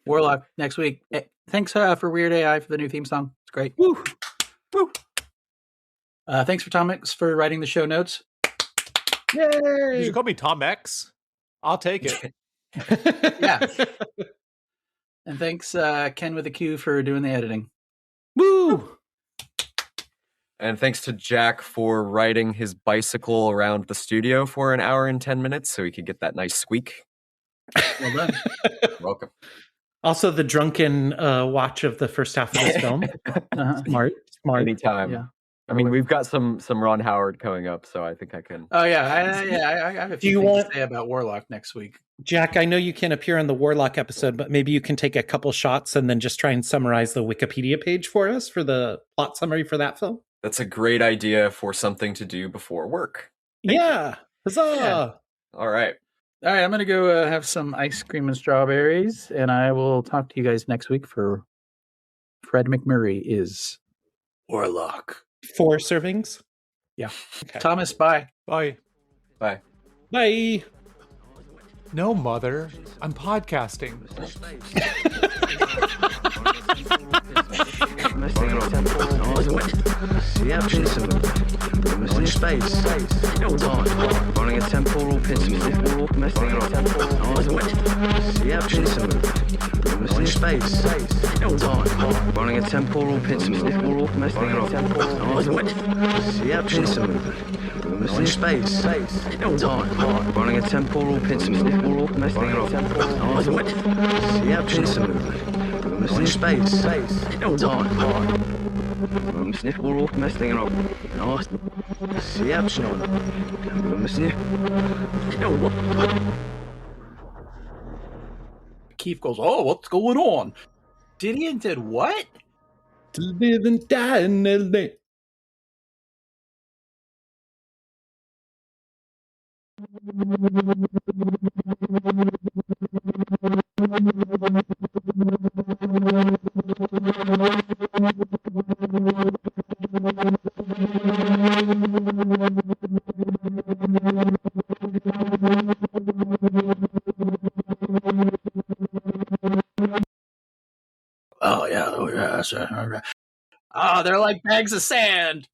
Warlock next week. Hey, thanks for Weird AI for the new theme song. It's great. Woo. Woo. Thanks for Thomas for writing the show notes. Did Yay. you call me Tom X? I'll take it. Yeah. And thanks, Ken with a Q, for doing the editing. Woo. And thanks to Jack for riding his bicycle around the studio for an hour and 10 minutes so he could get that nice squeak. Well done. Welcome. Also, the drunken watch of the first half of this film. Uh-huh. Smart. Anytime. Yeah. I mean, we've got some Ron Howard coming up, so I think I can. Oh, yeah. I have a few things to say about Warlock next week. Jack, I know you can appear on the Warlock episode, but maybe you can take a couple shots and then just try and summarize the Wikipedia page for us for the plot summary for that film. That's a great idea for something to do before work. Yeah. Huzzah. Yeah. All right. All right, I'm going to go have some ice cream and strawberries, and I will talk to you guys next week for Fred McMurray is Warlock. 4 servings? Yeah. Okay. Thomas, bye. Bye. Bye. Bye. No, mother. I'm podcasting. Space. Running a temporal piston. Space. Running a temporal piston. Space. Running a temporal piston. Space. Sniff all messing up. Keith goes, oh, what's going on? Didion did what? To live and die in LA. Oh, yeah, sure. Oh, they're like bags of sand.